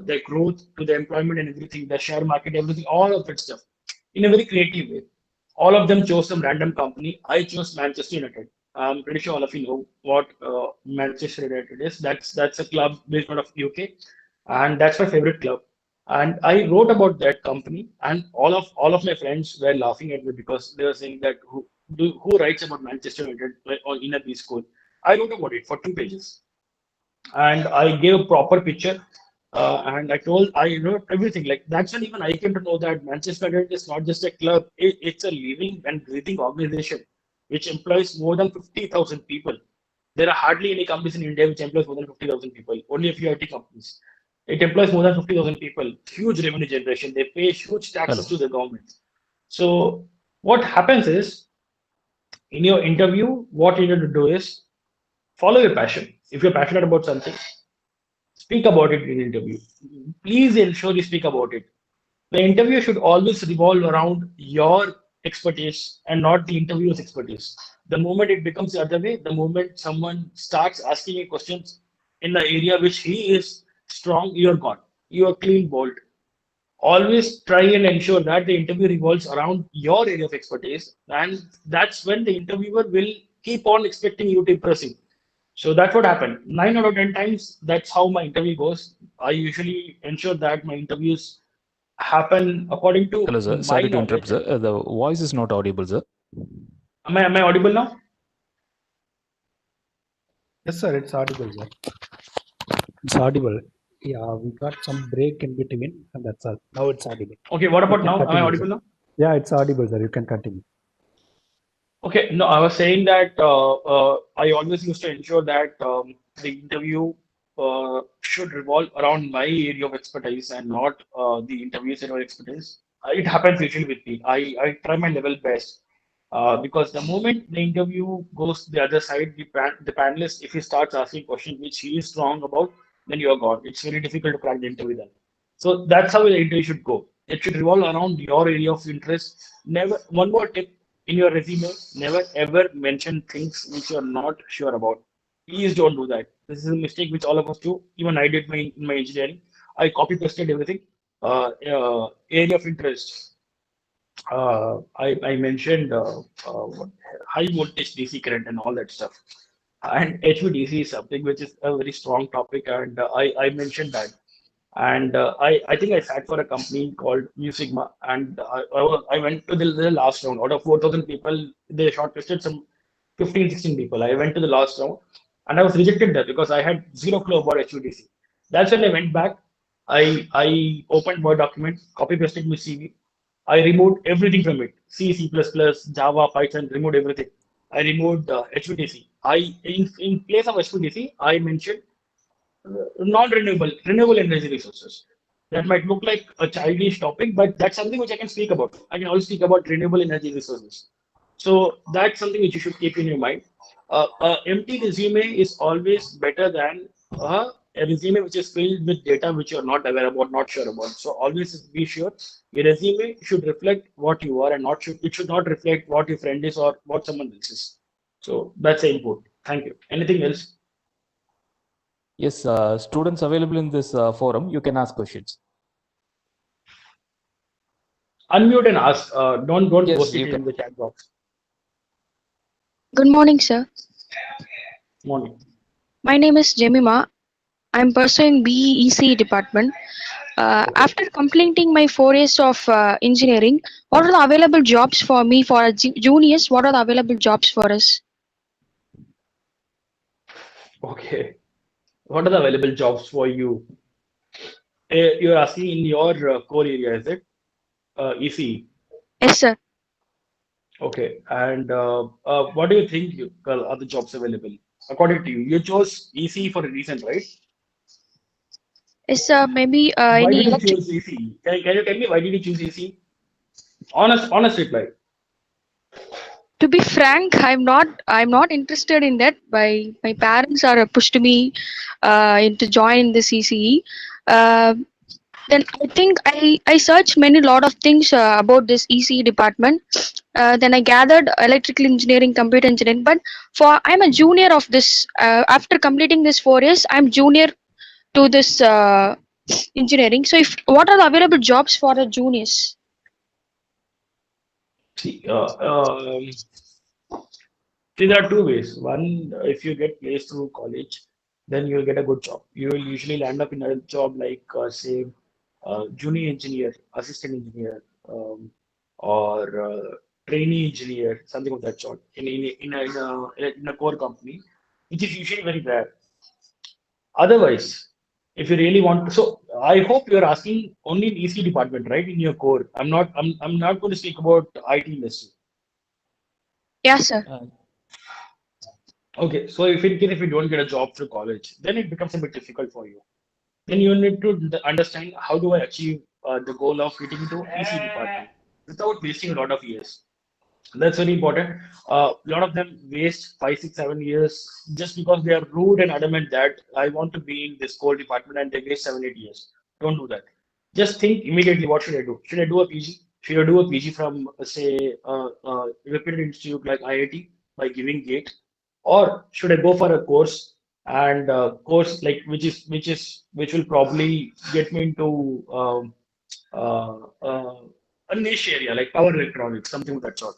their growth to the employment and everything, the share market, everything, all of that stuff in a very creative way. All of them chose some random company. I chose Manchester United. I'm pretty sure all of you know what Manchester United is. That's a club based out of UK, and that's my favorite club. And I wrote about that company, and all of my friends were laughing at me because they were saying that who writes about Manchester United or in a B school? I wrote about it for 2 pages, and I gave a proper picture. And I wrote everything. Like that's when even I came to know that Manchester United is not just a club; it's a living and breathing organization which employs more than 50,000 people. There are hardly any companies in India which employs more than 50,000 people. Only a few IT companies. It employs more than 50,000 people. Huge revenue generation. They pay huge taxes Hello. to the government. So what happens is in your interview, what you need to do is follow your passion. If you're passionate about something, speak about it in the interview. Please ensure you speak about it. The interview should always revolve around your expertise and not the interviewer's expertise. The moment it becomes the other way, the moment someone starts asking you questions in the area which he is strong, you're gone. You are clean bowled. Always try and ensure that the interview revolves around your area of expertise, and that's when the interviewer will keep on expecting you to impress him. So that's what happened. 9 out of 10 times, that's how my interview goes. I usually ensure that my interviews happen according to Hello, sir. my Sorry to interrupt, knowledge. sir. The voice is not audible, sir. Am I audible now? Yes, sir, it's audible, sir. It's audible. Yeah, we got some break in between, and that's all. Now it's audible. Okay, what You about can now? Am I continue, audible sir. now? Yeah, it's audible, sir. You can continue. Okay, no, I was saying that I always used to ensure that the interview should revolve around my area of expertise and not the interview's area of expertise. It happens usually with me. I try my level best because the moment the interview goes to the other side, the panelist, if he starts asking questions which he is wrong about, then you're gone. It's very difficult to crack the interview then. So that's how the interview should go. It should revolve around your area of interest. Never, one more tip in your resume, never ever mention things which you're not sure about. Please don't do that. This is a mistake which all of us do. Even I did in my engineering. I copy pasted everything. Area of interest. I mentioned high voltage DC current and all that stuff. And HVDC is something which is a very strong topic, and I mentioned that. And I think I sat for a company called Mu Sigma, and I went to the last round. Out of 4,000 people, they shortlisted some 15, 16 people. I went to the last round, and I was rejected there because I had zero clue about HVDC. That's when I went back. I opened Word document, copy pasted my CV. I removed everything from it. C, Java, Python, removed everything. I removed HVDC. In place of HVDC, I mentioned renewable energy resources. That might look like a childish topic, but that's something which I can speak about. I can always speak about renewable energy resources. So that's something which you should keep in your mind. Empty resume is always better than a resume which is filled with data which you're not aware about, not sure about. So always be sure your resume should reflect what you are, and not should it should not reflect what your friend is or what someone else is. So that's the input. Thank you. Anything else? Yes, students available in this forum, you can ask questions. Unmute and ask. Don't Yes, post it you in can. the chat box. Good morning, sir. Morning. My name is Jemima. I'm pursuing BEC department. After completing my 4 years of engineering, what are the available jobs for me for juniors? What are the available jobs for us? Okay. What are the available jobs for you? You're asking in your core area, is it? ECE. Yes, sir. Okay. And what do you think are the jobs available? According to you, you chose ECE for a reason, right? Yes, sir. Maybe Why any did you electric. choose ECE? Can you tell me why did you choose ECE? Honest reply. To be frank, I'm not interested in that. My parents are pushed me into join the CCE. Uh, then I think I searched many lot of things about this ECE department. Then I gathered electrical engineering, computer engineering. But I'm a junior of this. After completing this 4 years, I'm junior to this engineering. So if what are the available jobs for the juniors? See, see, there are two ways. One, if you get placed through college, then you'll get a good job. You will usually land up in a job like, say, junior engineer, assistant engineer, or trainee engineer, something of that sort, in a core company, which is usually very rare. Otherwise, if you really want to, so I hope you're asking only in EC department, right? In your core. I'm not going to speak about IT industry. Yes, sir. Okay, so if in case if you don't get a job through college, then it becomes a bit difficult for you. Then you need to understand how do I achieve the goal of getting into EC department without wasting a lot of years. That's very important. A lot of them waste 5, 6, 7 years just because they are rude and adamant that I want to be in this core department, and they waste 7, 8 years. Don't do that. just think immediately, what should I do? Should I do a PG? Should I do a PG from, say, a reputed institute like IIT by giving GATE, or should I go for a course and course like which will probably get me into uh, uh, a niche area like power electronics, something of that sort.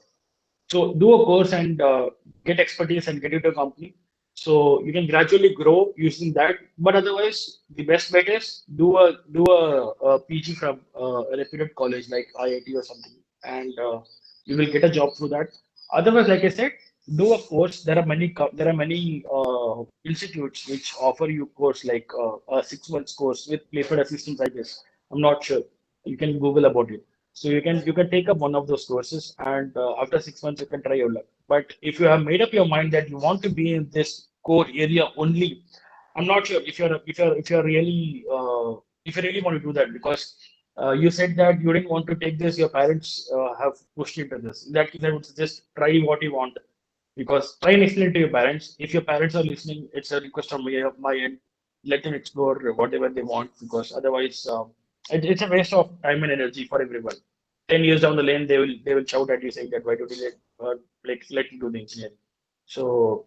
So do a course and get expertise and get into a company. So you can gradually grow using that. But otherwise, the best bet is do a PG from a reputed college like IIT or something, and you will get a job through that. Otherwise, like I said, do a course. There are many institutes which offer you course like a 6 months course with placement assistance. I guess I'm not sure. You can Google about it. So you can take up one of those courses, and after 6 months you can try your luck. But if you have made up your mind that you want to be in this core area only, I'm not sure if you really want to do that, because you said that you didn't want to take this. Your parents have pushed you into this. In that case, I would suggest try what you want, because try and explain to your parents. If your parents are listening, it's a request from my end. Let them explore whatever they want, because otherwise, it's a waste of time and energy for everyone. 10 years down the lane, they will shout at you saying that why don't you let you do the engineering. So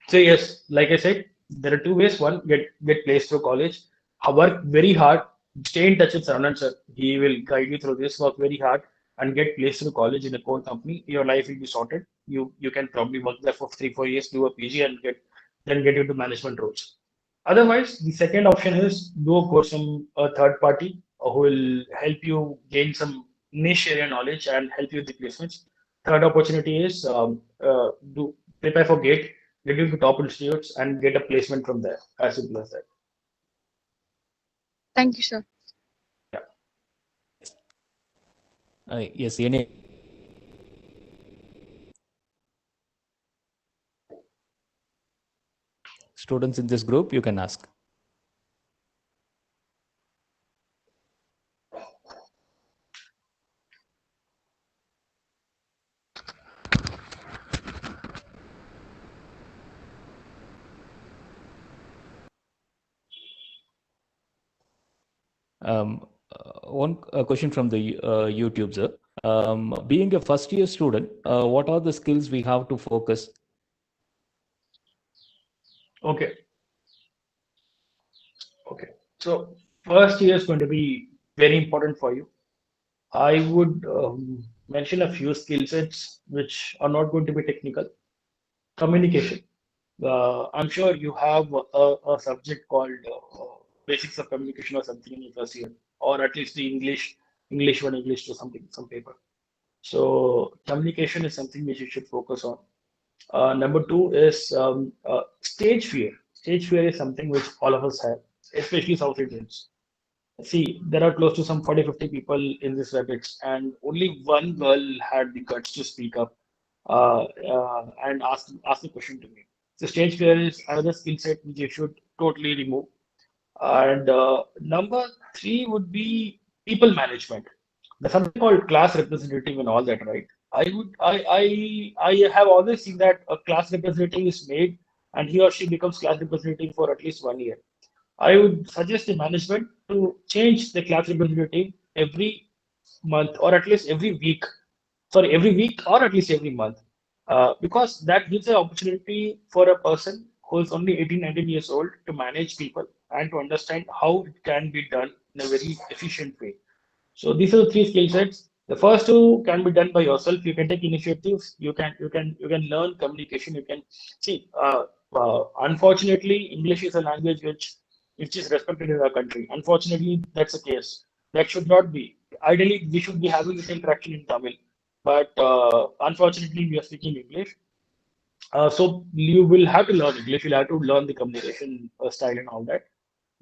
so yes, like I said, there are two ways. One, get placed through college. Work very hard. Stay in touch with Saranan sir. He will guide you through this. Work very hard and get placed through college in a core company. Your life will be sorted. You can probably work there for 3 4 years, do a PG, and get into management roles. Otherwise, the second option is do a course from a third party who will help you gain some niche area knowledge and help you with the placements. Third opportunity is do prepare for GATE, get into top institutes, and get a placement from there. As simple as that. Thank you, sir. Yeah. Yes, any students in this group, you can ask. One question from the YouTube, sir. Being a first year student, what are the skills we have to focus? Okay. Okay. So first year is going to be very important for you. I would mention a few skill sets which are not going to be technical. Communication. I'm sure you have a subject called Basics of Communication or something in your first year, or at least the English 1, English 2, something, some paper. So communication is something which you should focus on. Number two is stage fear. Stage fear is something which all of us have, especially South Indians. See, there are close to some 40, 50 people in this WebEx, and only one girl had the guts to speak up and ask the question to me. So stage fear is another skill set which you should totally remove. And number three would be people management. There's something called class representative and all that, right? I have always seen that a class representative is made and he or she becomes class representative for at least 1 year. I would suggest the management to change the class representative every month or at least every week. Sorry, every week or at least every month. Because that gives an opportunity for a person who is only 18, 19 years old to manage people and to understand how it can be done in a very efficient way. So these are the three skill sets. The first two can be done by yourself. You can take initiatives. You can learn communication. You can see. Unfortunately, English is a language which is respected in our country. Unfortunately, that's the case. That should not be. Ideally, we should be having the same traction in Tamil, but unfortunately, we are speaking English. So you will have to learn English. You'll have to learn the communication style and all that.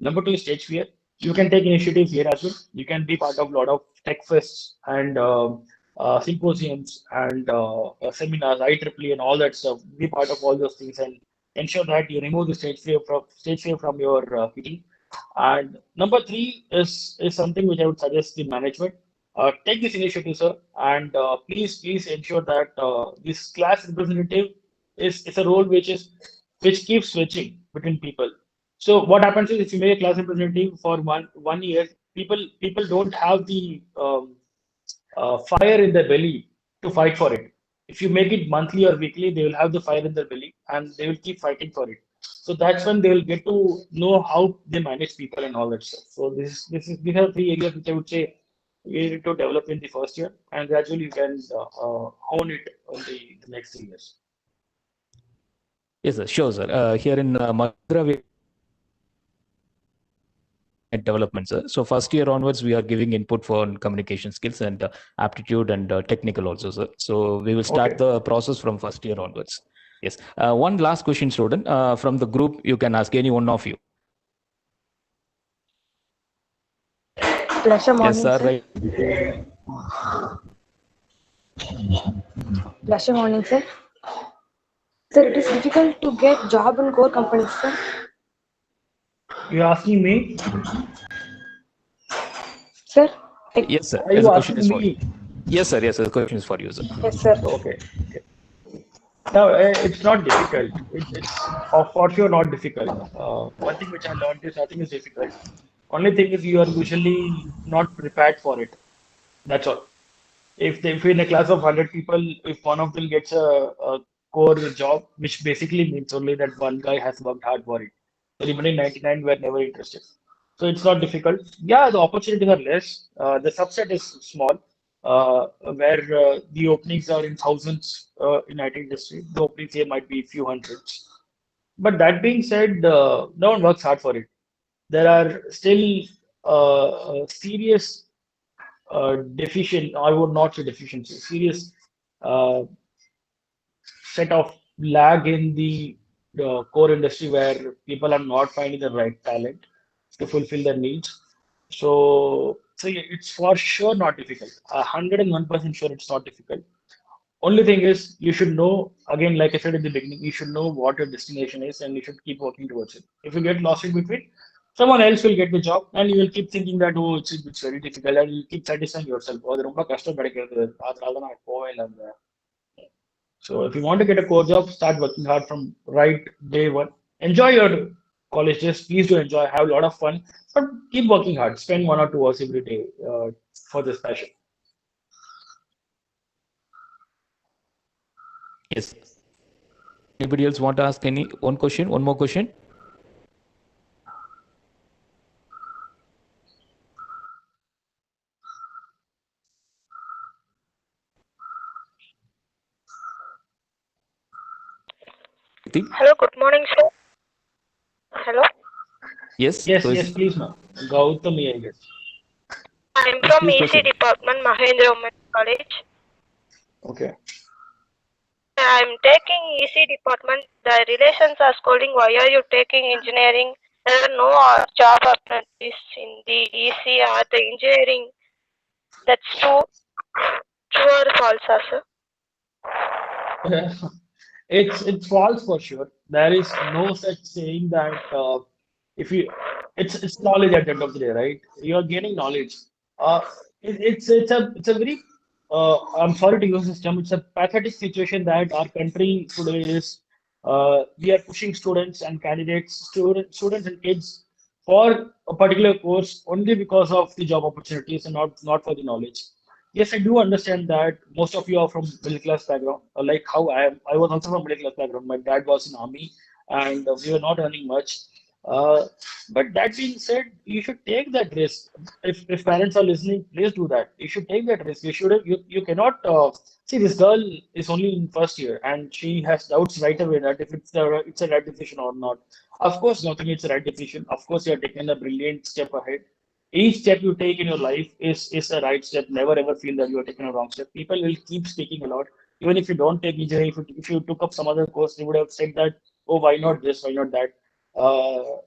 Number two is stage fear. You can take initiatives here as well. You can be part of a lot of tech fests and symposiums and seminars, IEEE and all that stuff. Be part of all those things and ensure that you remove the stage fear from your hitting. And number three is something which I would suggest the management. Take this initiative, sir, and please ensure that this class representative is a role which keeps switching between people. So what happens is if you make a class representative for one year, people don't have the fire in their belly to fight for it. If you make it monthly or weekly, they will have the fire in their belly and they will keep fighting for it. So that's when they will get to know how they manage people and all that stuff. So these are three areas which I would say we need to develop in the first year, and gradually you can hone it on the next 3 years. Yes, sir. Sure, sir. Here in Mahindra, we development, sir. So first year onwards, we are giving input for communication skills and aptitude and technical also, sir. So we will start Okay. the process from first year onwards. Yes. One last question, student. From the group, you can ask any one of you. Pleasure Yes, morning, sir. sir. Right. Pleasure morning, sir. Sir, it is difficult to get job in core companies, sir. You're asking me? Sir? Yes, sir. Are As you the question asking is for you. me? Yes, sir. Yes, sir. The question is for you, sir. Yes, sir. Okay. Okay. No, it's not difficult. It's for sure not difficult. One thing which I learned is nothing is difficult. Only thing is you are usually not prepared for it. That's all. If in a class of 100 people, if one of them gets a core job, which basically means only that one guy has worked hard for it. The remaining 99 were never interested. So it's not difficult. Yeah, the opportunities are less. The subset is small, where the openings are in thousands in IT industry. The openings here might be few hundreds. But that being said, no one works hard for it. There are still serious deficient, I would not say deficiency, serious uh, set of lag in the core industry where people are not finding the right talent to fulfill their needs. So yeah, it's for sure not difficult. 101% sure it's not difficult. Only thing is, you should know, again, like I said in the beginning, you should know what your destination is and you should keep working towards it. If you get lost in between, someone else will get the job and you will keep thinking that, oh, it's very difficult and you keep satisfying yourself. Oh, ரொம்ப கஷ்டம் கிடைக்கிறது அதனால தான் நான் போவே இல்லை அந்த. So if you want to get a core job, start working hard from right day one. Enjoy your college days. Please do enjoy, have a lot of fun, but keep working hard. Spend 1 or 2 hours every day for this passion. Yes. Anybody else want to ask one question? One more question? Hello, good morning, sir. Hello, Yes. Yes, who is yes, it? please, ma'am. Gautami, I guess. I'm Yes, from please EC proceed. department, Mahendra Women College. Okay. I'm taking EC department. The relations are scolding. Why are you taking engineering? There are no job opportunities in the EC or the engineering. That's true. True or false, sir? It's false for sure. There is no such saying that if you it's knowledge at the end of the day, right? You are gaining knowledge. It's a very I'm sorry to use this term. It's a pathetic situation that our country today is. We are pushing students and candidates, students and kids for a particular course only because of the job opportunities and not for the knowledge. Yes, I do understand that most of you are from middle class background, like how I am. I was also from middle class background. My dad was in army, and we were not earning much. Uh, but that being said, you should take that risk. If parents are listening, please do that. You should take that risk. You cannot see this girl is only in first year and she has doubts right away that if it's a right decision or not. Of course, nothing is a right decision. Of course, you are taking a brilliant step ahead. Each step you take in your life is a right step. Never ever feel that you are taking a wrong step. People will keep speaking a lot. Even if you don't take engineering, if you took up some other course, they would have said that, oh, why not this, why not that?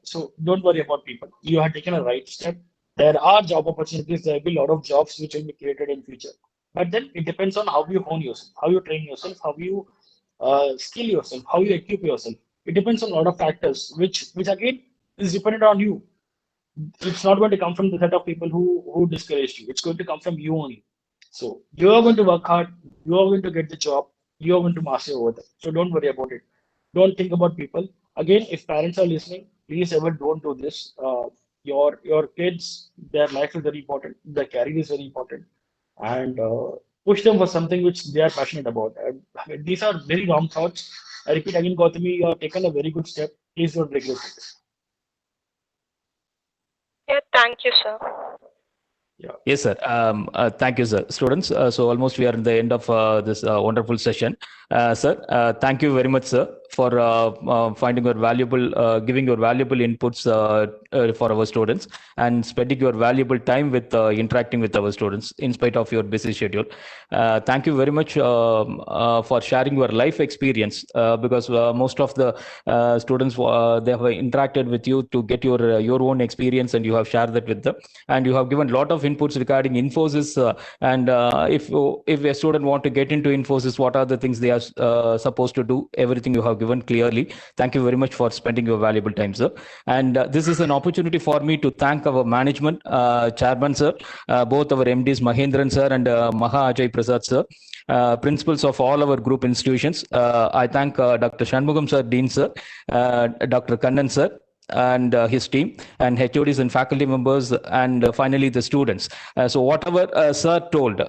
So don't worry about people. You have taken a right step. There are job opportunities. There will be a lot of jobs which will be created in future. But then it depends on how you hone yourself, how you train yourself, how you skill yourself, how you equip yourself. It depends on a lot of factors, which again is dependent on you. It's not going to come from the set of people who discouraged you. It's going to come from you only. So you are going to work hard. You are going to get the job. You are going to master over there. So don't worry about it. Don't think about people. Again, if parents are listening, please ever don't do this. your kids, their life is very important, their career is very important, and push them for something which they are passionate about. I mean, these are very wrong thoughts. I repeat again, Gautami, you have taken a very good step. Please don't regret it. Yeah, thank you, sir. Yeah. Yes, sir. Thank you, sir. Students, so almost we are in the end of this wonderful session. Sir, thank you very much, sir, for finding your valuable, giving your valuable inputs for our students and spending your valuable time with interacting with our students in spite of your busy schedule. Thank you very much for sharing your life experience because most of the students, they have interacted with you to get your own experience and you have shared that with them. And you have given a lot of inputs regarding Infosys and if a student want to get into Infosys, what are the things they are supposed to do? Everything you have given clearly. Thank you very much for spending your valuable time, sir. And this is an opportunity for me to thank our management, chairman, sir, both our MDs, Mahendran, sir, and Maha Ajay Prasad, sir. Principals of all our group institutions. I thank Dr. Shanmugam, sir, Dean, sir, Dr. Kannan, sir, and his team, and HODs and faculty members, and finally the students. So whatever sir told,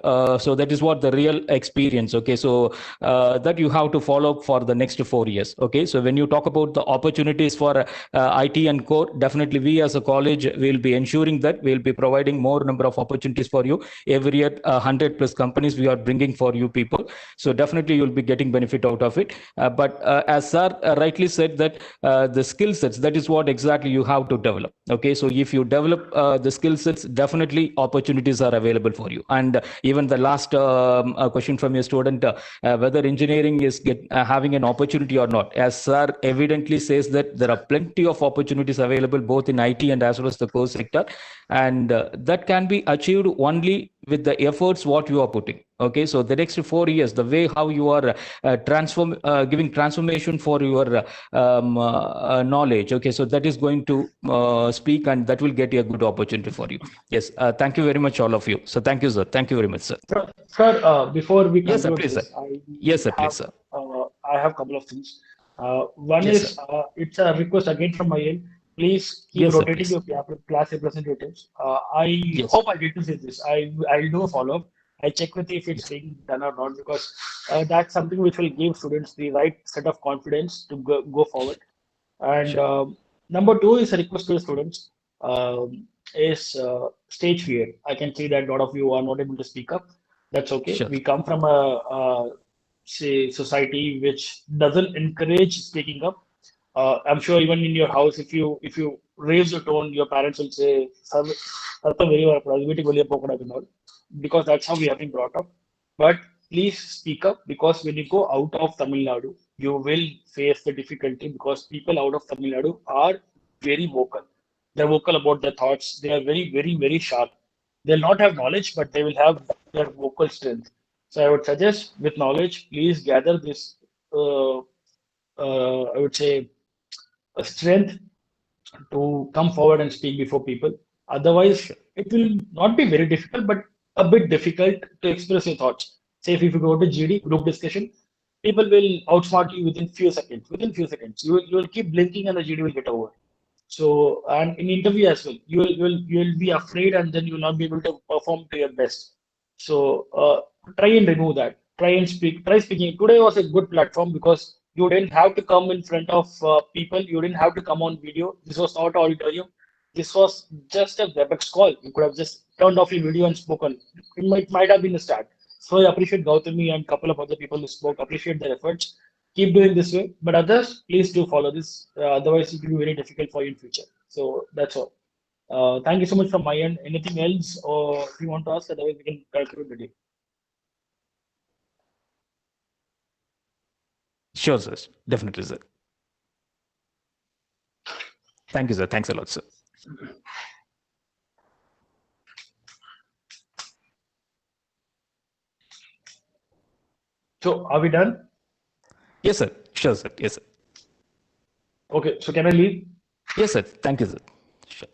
so that is what the real experience. Okay, so that you have to follow for the next 4 years. Okay, so when you talk about the opportunities for IT and core, definitely we as a college will be ensuring that we'll be providing more number of opportunities for you every year. 100 plus companies we are bringing for you people, so definitely you'll be getting benefit out of it. But as sir rightly said that the skill sets, that is what exactly you have to develop. Okay, so if you develop the skill sets, definitely opportunities are available for you. And even the last question from your student, whether engineering is having an opportunity or not, as sir evidently says that there are plenty of opportunities available both in IT and as well as the core sector, and that can be achieved only with the efforts what you are putting. Okay, so the next 4 years, the way how you are giving transformation for your knowledge. Okay, so that is going to speak, and that will get you a good opportunity for you. Yes, thank you very much, all of you. So thank you, sir. Thank you very much, sir. Sir, before we Yes, sir, conclude please, sir. this, Yes, sir, please, sir. I have a couple of things. One Yes, is it's a request again from my end. Please keep Yes, sir, rotating please. your class representatives. I Yes. hope I get to say this. I'll do a follow up. I check with you if it's being done or not, because that's something which will give students the right set of confidence to go forward. And number two is a request to the students, is stage fear. I can see that a lot of you are not able to speak up. That's okay. Sure. We come from a say society which doesn't encourage speaking up. I'm sure even in your house, if you raise your tone, your parents will say, "Sir, "Sartha very varapadu, veetukku veliya pokudadu," and all," because that's how we have been brought up. But please speak up, because when you go out of Tamil Nadu, you will face the difficulty, because people out of Tamil Nadu are very vocal. They're vocal about their thoughts. They are very, very, very sharp. They'll not have knowledge, but they will have their vocal strength. So I would suggest, with knowledge, please gather this, I would say, a strength to come forward and speak before people. Otherwise, it will not be very difficult, but a bit difficult to express your thoughts. Say if you go to GD, group discussion, people will outsmart you within few seconds. Within few seconds, you will keep blinking and the GD will get over. So, and in interview as well, you will be afraid, and then you will not be able to perform to your best. So try and remove that. Try and speak. Try speaking. Today was a good platform, because you didn't have to come in front of people. You didn't have to come on video. This was not auditorium. This was just a WebEx call. You could have just turned off your video and spoken. It might have been a start. So I appreciate Gautami and couple of other people who spoke. Appreciate their efforts. Keep doing this way. But others, please do follow this. Otherwise, it will be very difficult for you in future. So that's all. Thank you so much from my end. Anything else, or if you want to ask, otherwise we can conclude the day. Sure, sir. Definitely, sir. Thank you, sir. Thanks a lot, sir. So are we done? Yes, sir. Sure, sir. Yes, sir. Okay. So can I leave? Yes, sir. Thank you, sir. Sure.